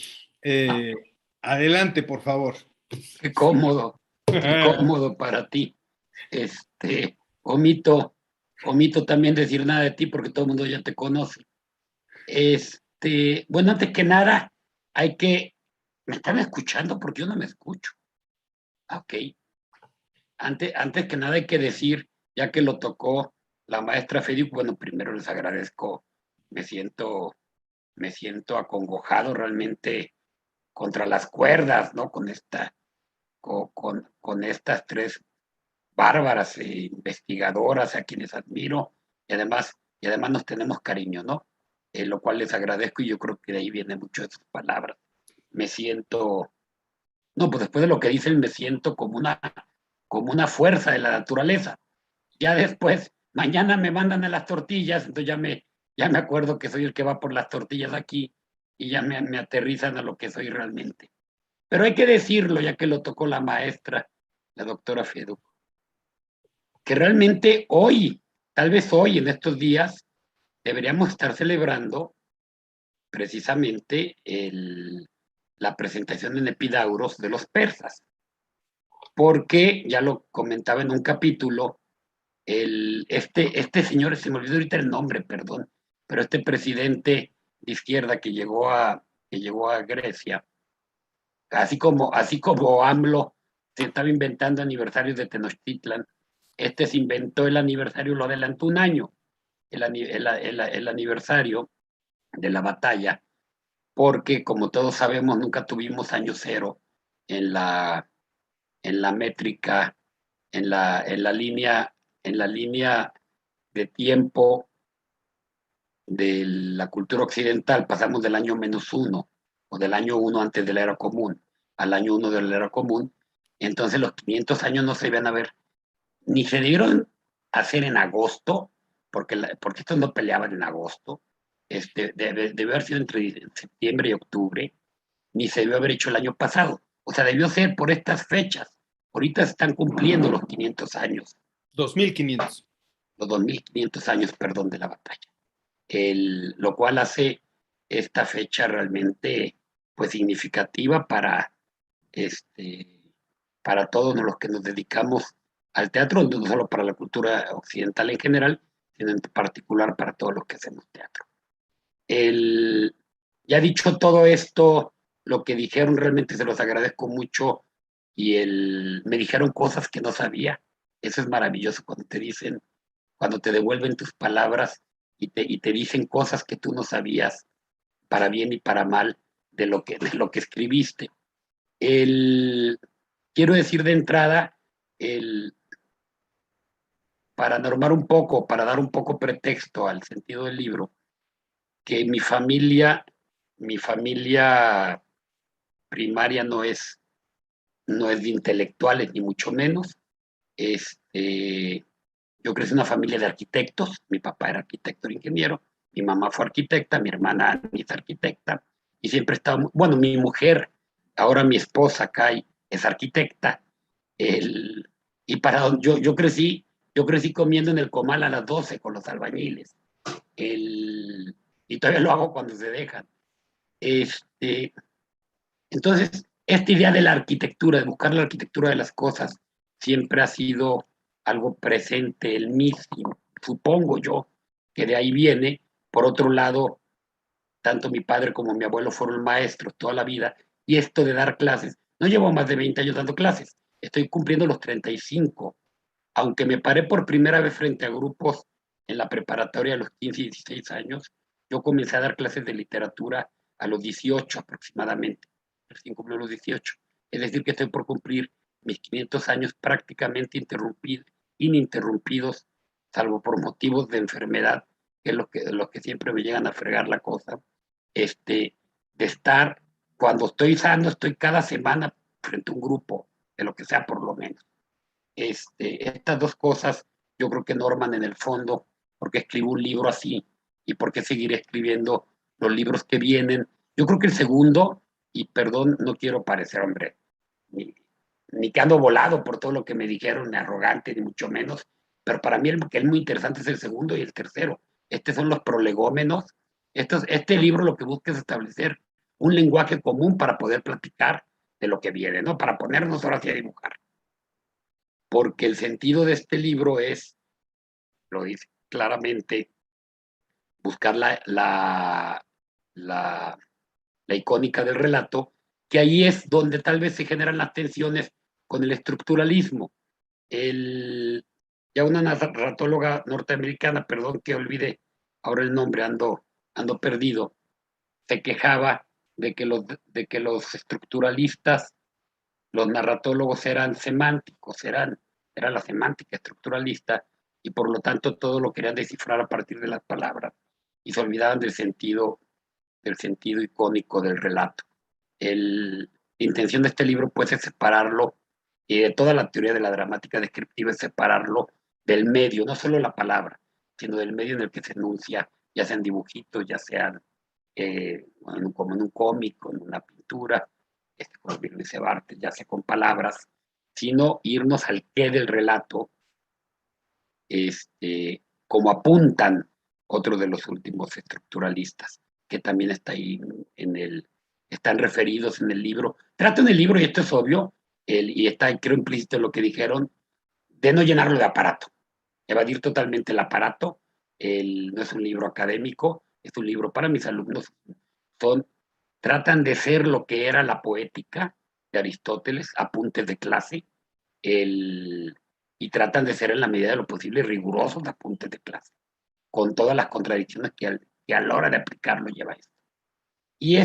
Adelante, por favor. Qué cómodo para ti. Omito también decir nada de ti porque todo el mundo ya te conoce. Bueno, antes que nada, ¿me están escuchando? Porque yo no me escucho. Ok. Antes que nada hay que decir, ya que lo tocó la maestra Fedi, bueno, primero les agradezco, me siento acongojado realmente contra las cuerdas, ¿no? Con estas 3 bárbaras investigadoras a quienes admiro, y además nos tenemos cariño, ¿no? Lo cual les agradezco, y yo creo que de ahí vienen muchas de sus palabras. Pues después de lo que dicen, me siento como una fuerza de la naturaleza. Ya después, mañana me mandan a las tortillas, entonces ya me acuerdo que soy el que va por las tortillas aquí, y ya me aterrizan a lo que soy realmente. Pero hay que decirlo, ya que lo tocó la maestra, la doctora Fedu, que realmente hoy, tal vez hoy, en estos días, deberíamos estar celebrando precisamente la presentación en Epidauros de los persas, porque, ya lo comentaba en un capítulo, este señor, se me olvidó ahorita el nombre, perdón, pero este presidente de izquierda que llegó a Grecia, así como AMLO se estaba inventando aniversarios de Tenochtitlan, se inventó el aniversario, lo adelantó un año, el aniversario de la batalla, porque como todos sabemos nunca tuvimos año cero en la métrica, en la línea de tiempo de la cultura occidental. Pasamos del año -1 o del año 1 antes de la era común al año 1 de la era común, Entonces los 500 años no se iban a ver, ni se debieron hacer en agosto, porque estos no peleaban en agosto, debe haber sido entre septiembre y octubre, ni se debió haber hecho el año pasado. O sea, debió ser por estas fechas. Ahorita se están cumpliendo los 500 años, 2500. los 2500 años, perdón, de la batalla. Lo cual hace esta fecha realmente pues significativa para todos los que nos dedicamos al teatro, no solo para la cultura occidental en general, sino en particular para todos los que hacemos teatro. Ya dicho todo esto, lo que dijeron realmente se los agradezco mucho y me dijeron cosas que no sabía. Eso es maravilloso cuando te dicen, cuando te devuelven tus palabras y te dicen cosas que tú no sabías, para bien y para mal, de lo que escribiste. Quiero decir de entrada, para normar un poco, para dar un poco pretexto al sentido del libro, que mi familia primaria no es de intelectuales, ni mucho menos. Yo crecí en una familia de arquitectos, mi papá era arquitecto e ingeniero, mi mamá fue arquitecta, mi hermana es arquitecta, y siempre estaba, bueno, mi mujer, ahora mi esposa, Kai, es arquitecta, y yo crecí comiendo en el comal a las 12 con los albañiles, y todavía lo hago cuando se dejan. Entonces, esta idea de la arquitectura, de buscar la arquitectura de las cosas, siempre ha sido algo presente en mí, supongo yo, que de ahí viene. Por otro lado, tanto mi padre como mi abuelo fueron maestros toda la vida, y esto de dar clases, no llevo más de 20 años dando clases, estoy cumpliendo los 35, aunque me paré por primera vez frente a grupos en la preparatoria a los 15 y 16 años, yo comencé a dar clases de literatura a los 18 aproximadamente, recién cumplí los 18. Es decir, que estoy por cumplir mis 500 años prácticamente ininterrumpidos, salvo por motivos de enfermedad, que es lo que siempre me llegan a fregar la cosa, de estar, cuando estoy sano, estoy cada semana frente a un grupo, de lo que sea por lo menos. Estas dos cosas yo creo que norman en el fondo porque escribo un libro así y porque seguiré escribiendo los libros que vienen. Yo creo que el segundo, y perdón, no quiero parecer, hombre, ni que ando volado por todo lo que me dijeron, ni arrogante, ni mucho menos, pero para mí el que es muy interesante es el segundo y el tercero. Estos son los prolegómenos. Este libro lo que busca es establecer un lenguaje común para poder platicar de lo que viene, ¿no? Para ponernos ahora sí a dibujar. Porque el sentido de este libro es, lo dice claramente, buscar la icónica del relato, que ahí es donde tal vez se generan las tensiones con el estructuralismo. Ya una narratóloga norteamericana, perdón que olvide ahora el nombre, ando perdido, se quejaba de que los estructuralistas, los narratólogos eran semánticos, era la semántica estructuralista, y por lo tanto todo lo querían descifrar a partir de las palabras, y se olvidaban del sentido icónico del relato. La intención de este libro pues es separarlo, y de toda la teoría de la dramática descriptiva es separarlo del medio, no solo la palabra, sino del medio en el que se enuncia, ya sean dibujitos, ya sean como en un cómic, en una pintura, como bien dice Barthes, ya sea con palabras, sino irnos al qué del relato, como apuntan otros de los últimos estructuralistas, que también está ahí están referidos en el libro. Trato en el libro, y esto es obvio, y está, creo, implícito en lo que dijeron, de no llenarlo de aparato, evadir totalmente el aparato. No es un libro académico, es un libro para mis alumnos. Tratan de ser lo que era la poética de Aristóteles, apuntes de clase, y tratan de ser en la medida de lo posible rigurosos apuntes de clase, con todas las contradicciones que a la hora de aplicarlo lleva esto. Y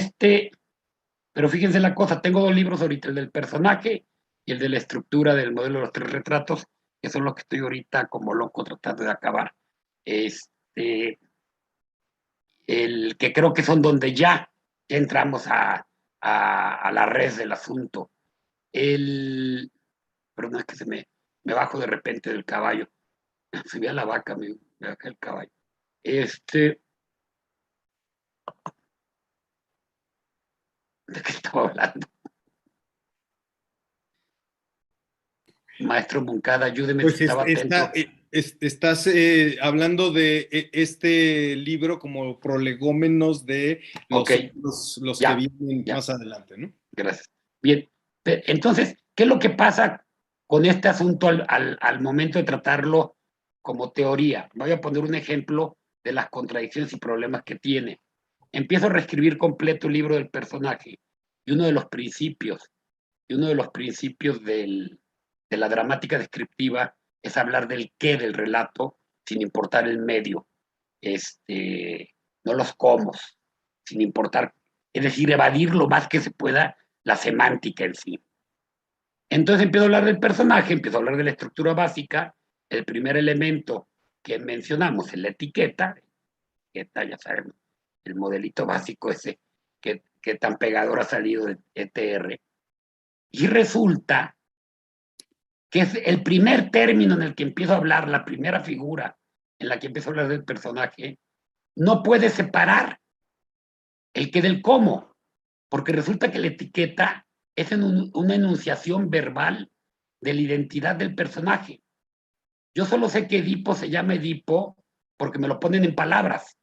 pero fíjense la cosa, tengo dos libros ahorita, el del personaje y el de la estructura del modelo de los tres retratos, que son los que estoy ahorita como loco tratando de acabar. El que creo que son donde ya entramos a la red del asunto. pero no es que me bajo de repente del caballo. Subí a la vaca, me bajé el caballo. ¿De qué estaba hablando? Maestro Moncada, ayúdeme Pues si estaba atento. estás hablando de este libro como prolegómenos de Ok, los que ya, vienen ya, más adelante, ¿no? gracias. Bien, entonces, ¿qué es lo que pasa con este asunto al momento de tratarlo como teoría? Voy a poner un ejemplo de las contradicciones y problemas que tiene. Empiezo a reescribir completo el libro del personaje y uno de los principios de la dramática descriptiva es hablar del qué del relato sin importar el medio, no los cómo, sin importar, es decir, evadir lo más que se pueda la semántica en sí. Entonces empiezo a hablar del personaje, empiezo a hablar de la estructura básica. El primer elemento que mencionamos es la etiqueta, ya sabemos, el modelito básico ese que tan pegador ha salido de ETR. Y resulta que es el primer término en el que empiezo a hablar, la primera figura en la que empiezo a hablar del personaje, no puede separar el que del cómo, porque resulta que la etiqueta es una enunciación verbal de la identidad del personaje. Yo solo sé que Edipo se llama Edipo porque me lo ponen en palabras.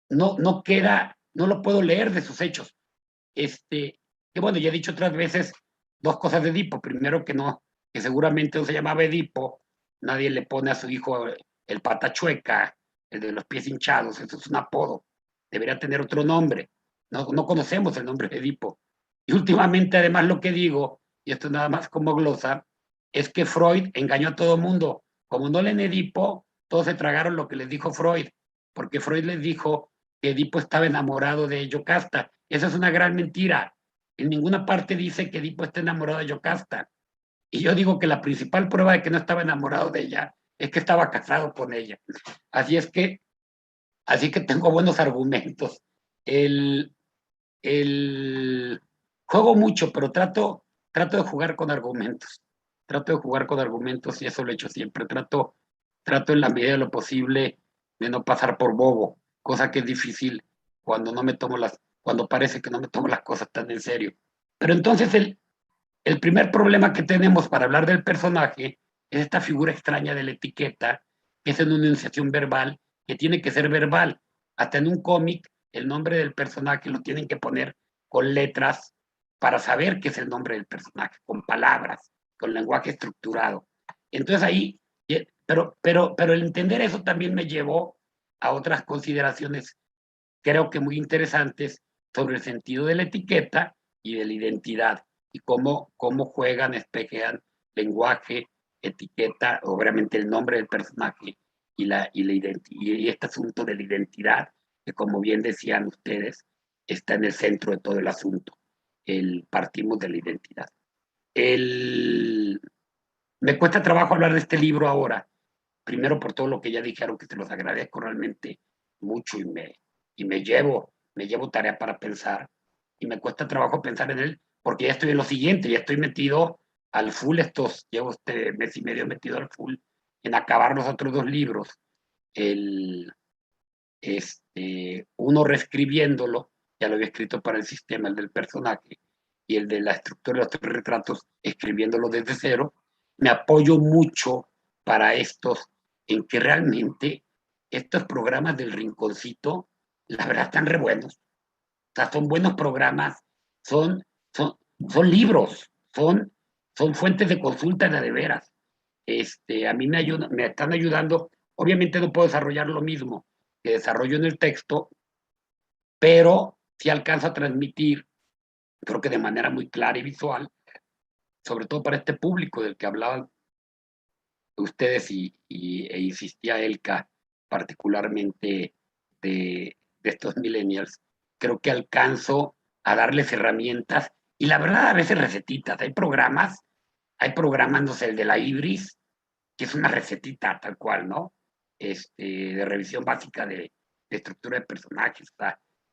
No queda, no lo puedo leer de sus hechos. Que bueno, ya he dicho otras veces dos cosas de Edipo. Primero, que seguramente no se llamaba Edipo, nadie le pone a su hijo el pata chueca, el de los pies hinchados, eso es un apodo, debería tener otro nombre. No conocemos el nombre de Edipo. Y últimamente, además, lo que digo, y esto nada más como glosa, es que Freud engañó a todo el mundo. Como no leen Edipo, todos se tragaron lo que les dijo Freud, porque Freud les dijo que Edipo estaba enamorado de Yocasta. Esa es una gran mentira. En ninguna parte dice que Edipo está enamorado de Yocasta. Y yo digo que la principal prueba de que no estaba enamorado de ella es que estaba casado con ella. Así que tengo buenos argumentos. El, el, juego mucho, pero trato de jugar con argumentos. Trato de jugar con argumentos y eso lo he hecho siempre. Trato en la medida de lo posible de no pasar por bobo, cosa que es difícil cuando cuando parece que no me tomo las cosas tan en serio. Pero entonces el primer problema que tenemos para hablar del personaje es esta figura extraña de la etiqueta, que es en una enunciación verbal, que tiene que ser verbal. Hasta en un cómic, el nombre del personaje lo tienen que poner con letras para saber qué es el nombre del personaje, con palabras, con lenguaje estructurado. Entonces ahí, pero el entender eso también me llevó a otras consideraciones, creo que muy interesantes, sobre el sentido de la etiqueta y de la identidad y cómo juegan, espejean lenguaje, etiqueta, obviamente el nombre del personaje y este asunto de la identidad, que como bien decían ustedes, está en el centro de todo el asunto. Partimos de la identidad. Me cuesta trabajo hablar de este libro ahora, primero por todo lo que ya dijeron, que se los agradezco realmente mucho y me llevo tarea para pensar y me cuesta trabajo pensar en él porque ya estoy en lo siguiente, ya estoy metido al full llevo este mes y medio metido al full en acabar los otros dos libros, uno reescribiéndolo, ya lo había escrito para el sistema, el del personaje, y el de la estructura de los tres retratos, escribiéndolo desde cero. Me apoyo mucho para estos, en que realmente estos programas del Rinconcito, la verdad, están re buenos. O sea, son buenos programas, son, son libros, son fuentes de consulta de veras. A mí me están ayudando. Obviamente no puedo desarrollar lo mismo que desarrollo en el texto, pero sí alcanzo a transmitir, creo que de manera muy clara y visual, sobre todo para este público del que hablaban ustedes e insistía Elka, particularmente de estos millennials, creo que alcanzo a darles herramientas y la verdad a veces recetitas. Hay programas, no sé, el de la Ibris, que es una recetita tal cual, ¿no? De revisión básica de estructura de personajes.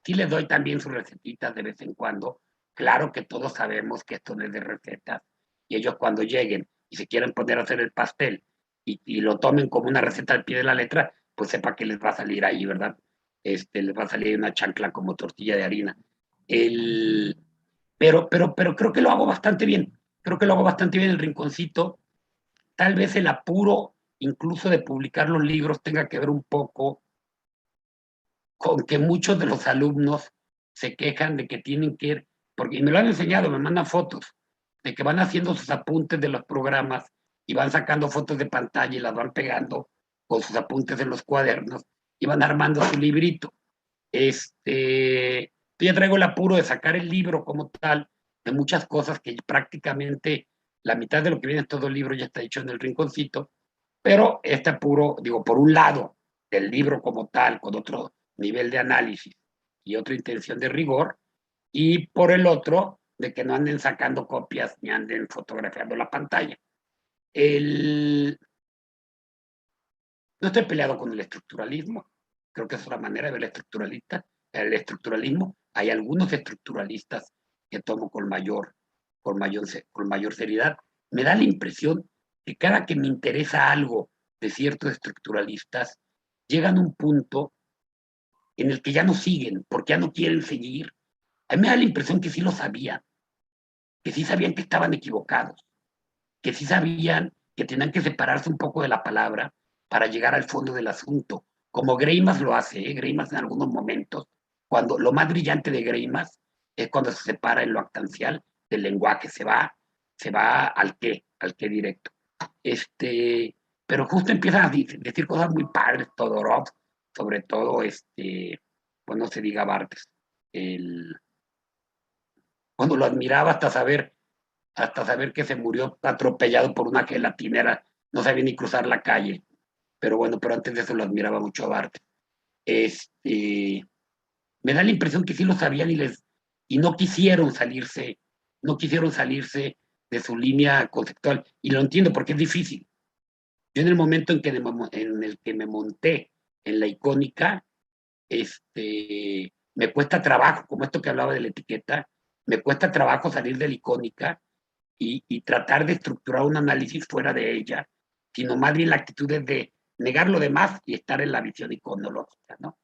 Sí les doy también sus recetitas de vez en cuando. Claro que todos sabemos que esto no es de recetas, y ellos cuando lleguen y se quieren poner a hacer el pastel y lo tomen como una receta al pie de la letra, pues sepa que les va a salir ahí, ¿verdad? Les va a salir una chancla como tortilla de harina. Pero creo que lo hago bastante bien. Creo que lo hago bastante bien el rinconcito. Tal vez el apuro, incluso de publicar los libros, tenga que ver un poco con que muchos de los alumnos se quejan de que tienen que ir, porque y me lo han enseñado, me mandan fotos, de que van haciendo sus apuntes de los programas y van sacando fotos de pantalla y las van pegando con sus apuntes en los cuadernos y van armando su librito. Yo ya traigo el apuro de sacar el libro como tal, de muchas cosas que prácticamente la mitad de lo que viene en todo el libro ya está hecho en el rinconcito, pero este apuro, digo, por un lado, del libro como tal, con otro nivel de análisis y otra intención de rigor, y por el otro, de que no anden sacando copias ni anden fotografiando la pantalla. No estoy peleado con el estructuralismo, creo que es una manera de ver el estructuralismo. Hay algunos estructuralistas que tomo con mayor seriedad. Me da la impresión que cada que me interesa algo de ciertos estructuralistas, llegan a un punto en el que ya no siguen, porque ya no quieren seguir. A mí me da la impresión que sí lo sabían, que sí sabían que estaban equivocados, que sí sabían que tenían que separarse un poco de la palabra para llegar al fondo del asunto, como Greimas lo hace, Greimas en algunos momentos, cuando lo más brillante de Greimas es cuando se separa en lo actancial del lenguaje, se va al qué directo. Pero justo empiezan a decir cosas muy padres, Todorov, sobre todo, pues no se diga Barthes, cuando lo admiraba hasta saber que se murió atropellado por una gelatinera, no sabía ni cruzar la calle, pero bueno, pero antes de eso lo admiraba mucho a Barthes. Me da la impresión que sí lo sabían y no quisieron salirse de su línea conceptual, y lo entiendo porque es difícil. Yo en el momento en el que me monté en la icónica, me cuesta trabajo, como esto que hablaba de la etiqueta, me cuesta trabajo salir de la icónica y tratar de estructurar un análisis fuera de ella, sino más bien la actitud es de negar lo demás y estar en la visión iconológica, ¿no?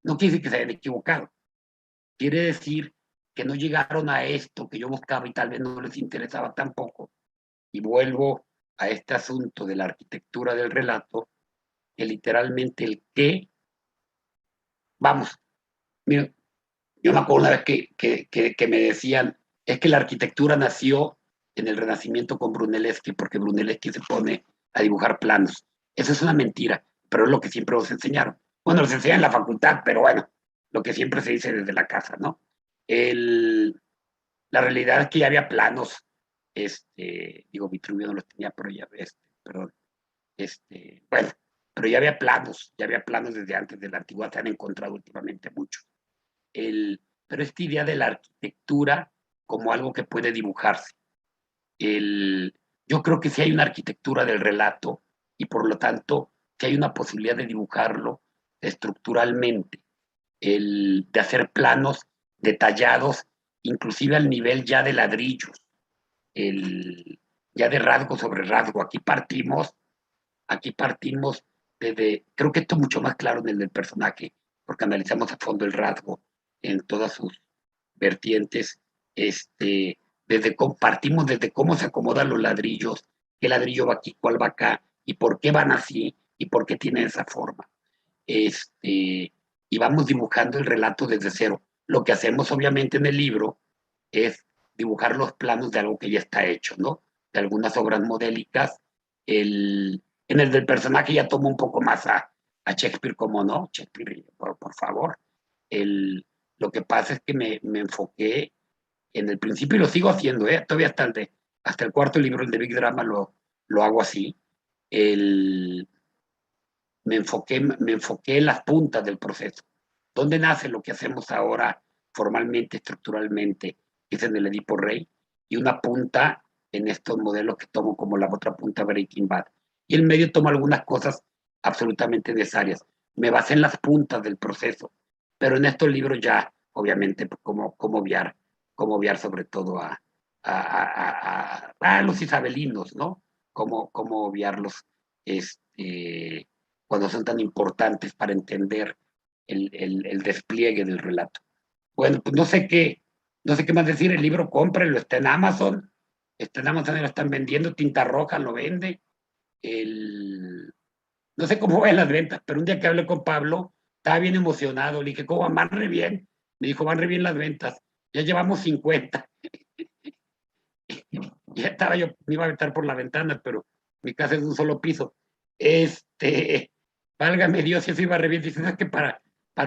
No quiere decir que se hayan equivocado, quiere decir que no llegaron a esto que yo buscaba y tal vez no les interesaba tampoco. Y vuelvo a este asunto de la arquitectura del relato, que literalmente el qué, vamos, mira, yo me acuerdo una vez que me decían, es que la arquitectura nació en el Renacimiento con Brunelleschi, porque Brunelleschi se pone a dibujar planos. Eso es una mentira, pero es lo que siempre nos enseñaron. Bueno, nos enseñan en la facultad, pero bueno, lo que siempre se dice desde la casa, ¿no? La realidad es que ya había planos, digo, Vitruvio no los tenía, pero ya, perdón, bueno, pero ya había planos desde antes de la antigüedad, se han encontrado últimamente muchos. Pero esta idea de la arquitectura como algo que puede dibujarse. Yo creo que sí hay una arquitectura del relato y por lo tanto sí hay una posibilidad de dibujarlo estructuralmente, de hacer planos detallados, inclusive al nivel ya de ladrillos, ya de rasgo sobre rasgo. Aquí partimos creo que esto es mucho más claro en el del personaje, porque analizamos a fondo el rasgo en todas sus vertientes, partimos desde cómo se acomodan los ladrillos, qué ladrillo va aquí, cuál va acá, y por qué van así, y por qué tienen esa forma. Y vamos dibujando el relato desde cero. Lo que hacemos obviamente en el libro es dibujar los planos de algo que ya está hecho, ¿no? De algunas obras modélicas. En el del personaje ya tomo un poco más a Shakespeare, como no, Shakespeare, por favor. Lo que pasa es que me enfoqué en el principio y lo sigo haciendo, todavía hasta el cuarto libro, el de Big Drama, lo hago así. Me enfoqué en las puntas del proceso. ¿Dónde nace lo que hacemos ahora formalmente, estructuralmente? Es en el Edipo Rey, y una punta en estos modelos que tomo como la otra punta Breaking Bad. Y en medio tomo algunas cosas absolutamente necesarias. Me basé en las puntas del proceso, pero en estos libros ya, obviamente, cómo obviar sobre todo a a los isabelinos, ¿no? Cómo obviarlos cuando son tan importantes para entender el despliegue del relato. Bueno, pues no sé qué más decir. El libro, cómprenlo, está en Amazon, lo están vendiendo, Tinta Roja lo vende. No sé cómo van las ventas, pero un día que hablé con Pablo, estaba bien emocionado, le dije, ¿cómo van re bien? Me dijo, van re bien las ventas, ya llevamos 50. Ya estaba yo, me iba a aventar por la ventana, pero mi casa es de un solo piso. Válgame Dios, si eso iba re bien. Dices, es que para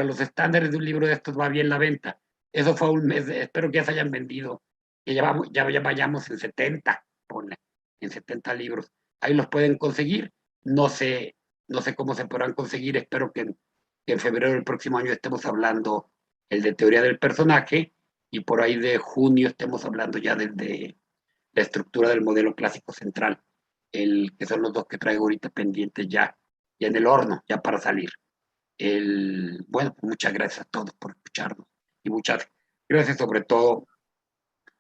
los estándares de un libro de estos va bien la venta. Eso fue un mes, espero que ya se hayan vendido. Ya vayamos en 70, ponle, en 70 libros. Ahí los pueden conseguir. No sé cómo se podrán conseguir. Espero que en febrero del próximo año estemos hablando el de teoría del personaje y por ahí de junio estemos hablando ya de la estructura del modelo clásico central, que son los dos que traigo ahorita pendientes ya en el horno, ya para salir. Bueno, pues muchas gracias a todos por escucharnos y muchas gracias sobre todo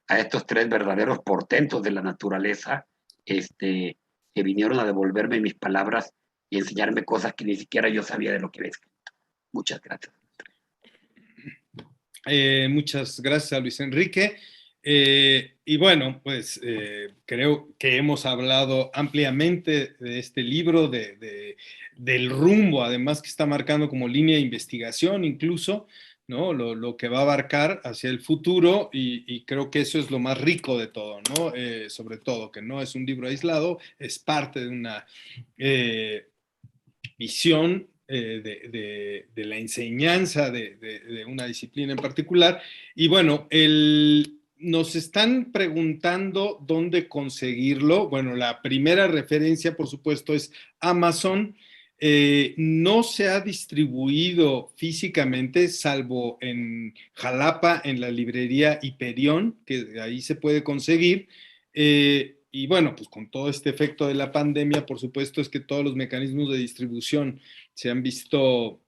a estos tres verdaderos portentos de la naturaleza, que vinieron a devolverme mis palabras y enseñarme cosas que ni siquiera yo sabía de lo que había escrito. Muchas gracias. Muchas gracias a Luis Enrique. Y bueno, pues creo que hemos hablado ampliamente de este libro, del rumbo, además que está marcando como línea de investigación incluso, ¿no? Lo que va a abarcar hacia el futuro y creo que eso es lo más rico de todo, ¿no? Sobre todo, que no es un libro aislado, es parte de una visión de la enseñanza de una disciplina en particular. Y bueno, nos están preguntando dónde conseguirlo. Bueno, la primera referencia, por supuesto, es Amazon. No se ha distribuido físicamente, salvo en Jalapa, en la librería Hiperión, que ahí se puede conseguir. Y bueno, pues con todo este efecto de la pandemia, por supuesto, es que todos los mecanismos de distribución se han visto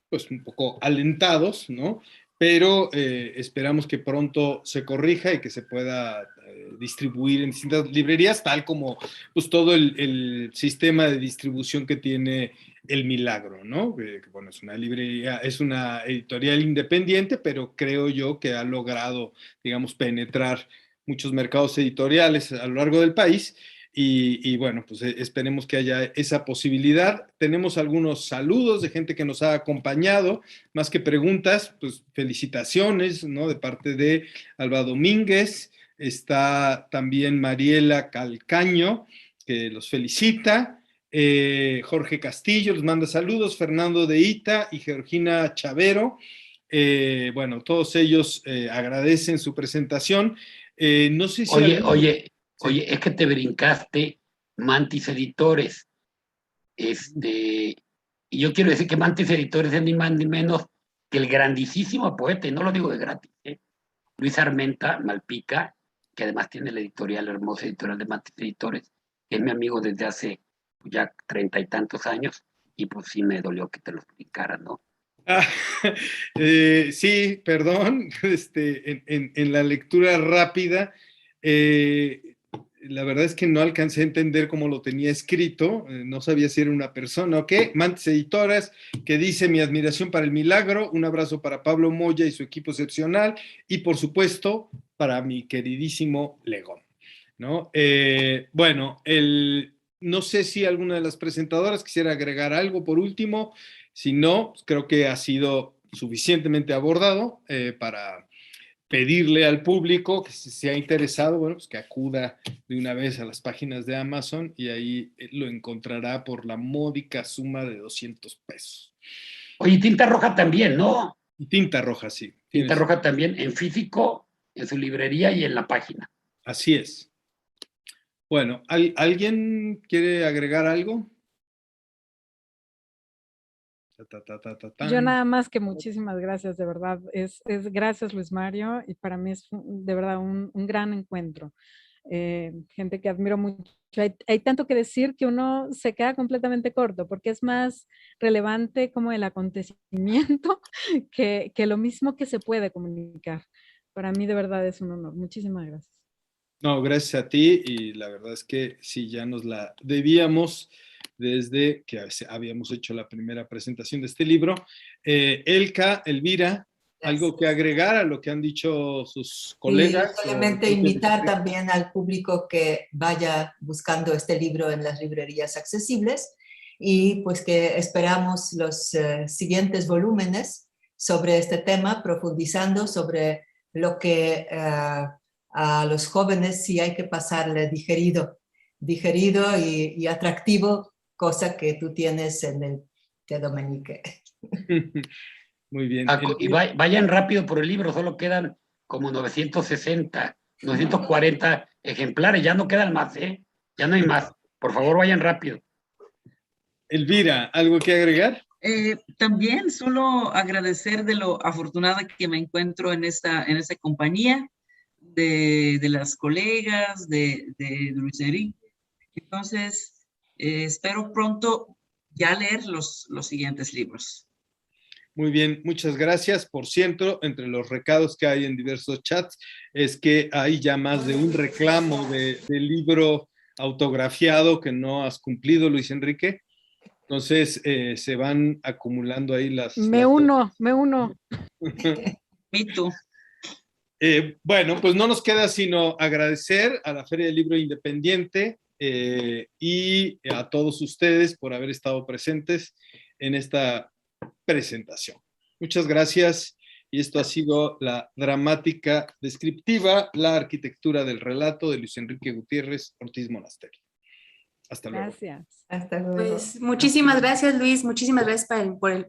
pues un poco alentados, ¿no? Pero esperamos que pronto se corrija y que se pueda distribuir en distintas librerías, tal como pues todo el sistema de distribución que tiene El Milagro, ¿no? Bueno, es una librería, es una editorial independiente, pero creo yo que ha logrado, digamos, penetrar muchos mercados editoriales a lo largo del país y bueno, pues esperemos que haya esa posibilidad. Tenemos algunos saludos de gente que nos ha acompañado, más que preguntas, pues felicitaciones, ¿no? De parte de Alba Domínguez, está también Mariela Calcaño, que los felicita. Jorge Castillo les manda saludos, Fernando de Ita y Georgina Chavero. Bueno, todos ellos agradecen su presentación. No sé si... Oye, es que te brincaste Mantis Editores. Y yo quiero decir que Mantis Editores es ni más ni menos que el grandísimo poeta, y no lo digo de gratis, Luis Armenta Malpica, que además tiene la editorial, la hermosa editorial de Mantis Editores, que es mi amigo desde hace ya 30 y tantos años, y pues sí me dolió que te lo explicaran, ¿no? Sí, perdón, en la lectura rápida, la verdad es que no alcancé a entender cómo lo tenía escrito, no sabía si era una persona o qué. Mantis Editoras, que dice: mi admiración para El Milagro, un abrazo para Pablo Moya y su equipo excepcional, y por supuesto, para mi queridísimo Legón, ¿no? Bueno, no sé si alguna de las presentadoras quisiera agregar algo por último. Si no, creo que ha sido suficientemente abordado para pedirle al público que si se ha interesado, bueno, pues que acuda de una vez a las páginas de Amazon y ahí lo encontrará por la módica suma de 200 pesos. Oye, Tinta Roja también, ¿no? Y Tinta Roja, sí. Tinta Roja también en físico, en su librería y en la página. Así es. Bueno, ¿alguien quiere agregar algo? Yo nada más que muchísimas gracias, de verdad. Gracias, Luis Mario, y para mí es de verdad un gran encuentro. Gente que admiro mucho. Hay tanto que decir que uno se queda completamente corto, porque es más relevante como el acontecimiento que lo mismo que se puede comunicar. Para mí de verdad es un honor. Muchísimas gracias. No, gracias a ti y la verdad es que sí, ya nos la debíamos desde que habíamos hecho la primera presentación de este libro. Elka, Elvira, ¿algo que agregar a lo que han dicho sus colegas? Y solamente invitar también al público que vaya buscando este libro en las librerías accesibles y pues que esperamos los siguientes volúmenes sobre este tema, profundizando sobre lo que a los jóvenes sí hay que pasarle digerido y atractivo, cosa que tú tienes en el de Dominique. Muy bien. Y vayan rápido por el libro, solo quedan como 960, 940 ejemplares, ya no quedan más, ¿eh? Ya no hay más. Por favor, vayan rápido. Elvira, ¿algo que agregar? También solo agradecer de lo afortunada que me encuentro en esta compañía, de las colegas, de Luis Enrique. Entonces, espero pronto ya leer los siguientes libros. Muy bien, muchas gracias. Por cierto, entre los recados que hay en diversos chats, es que hay ya más de un reclamo del libro autografiado que no has cumplido, Luis Enrique. Entonces, se van acumulando ahí Me uno. Me too. Bueno, pues no nos queda sino agradecer a la Feria del Libro Independiente y a todos ustedes por haber estado presentes en esta presentación. Muchas gracias y esto ha sido la dramática descriptiva, la arquitectura del relato de Luis Enrique Gutiérrez Ortiz Monasterio. Hasta luego. Gracias. Hasta luego. Pues muchísimas gracias, Luis. Muchísimas gracias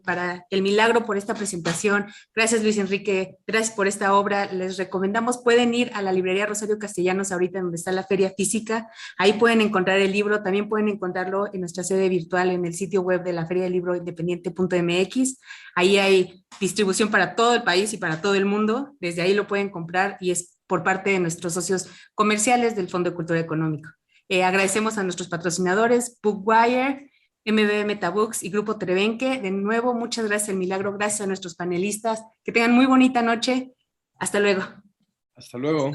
para el milagro, por esta presentación. Gracias, Luis Enrique. Gracias por esta obra. Les recomendamos, pueden ir a la librería Rosario Castellanos, ahorita donde está la feria física. Ahí pueden encontrar el libro. También pueden encontrarlo en nuestra sede virtual en el sitio web de la Feria del Libro Independiente.mx. Ahí hay distribución para todo el país y para todo el mundo. Desde ahí lo pueden comprar y es por parte de nuestros socios comerciales del Fondo de Cultura Económica. Agradecemos a nuestros patrocinadores, Bookwire, MB Metabooks y Grupo Trevenque. De nuevo, muchas gracias al milagro, gracias a nuestros panelistas. Que tengan muy bonita noche. Hasta luego. Hasta luego.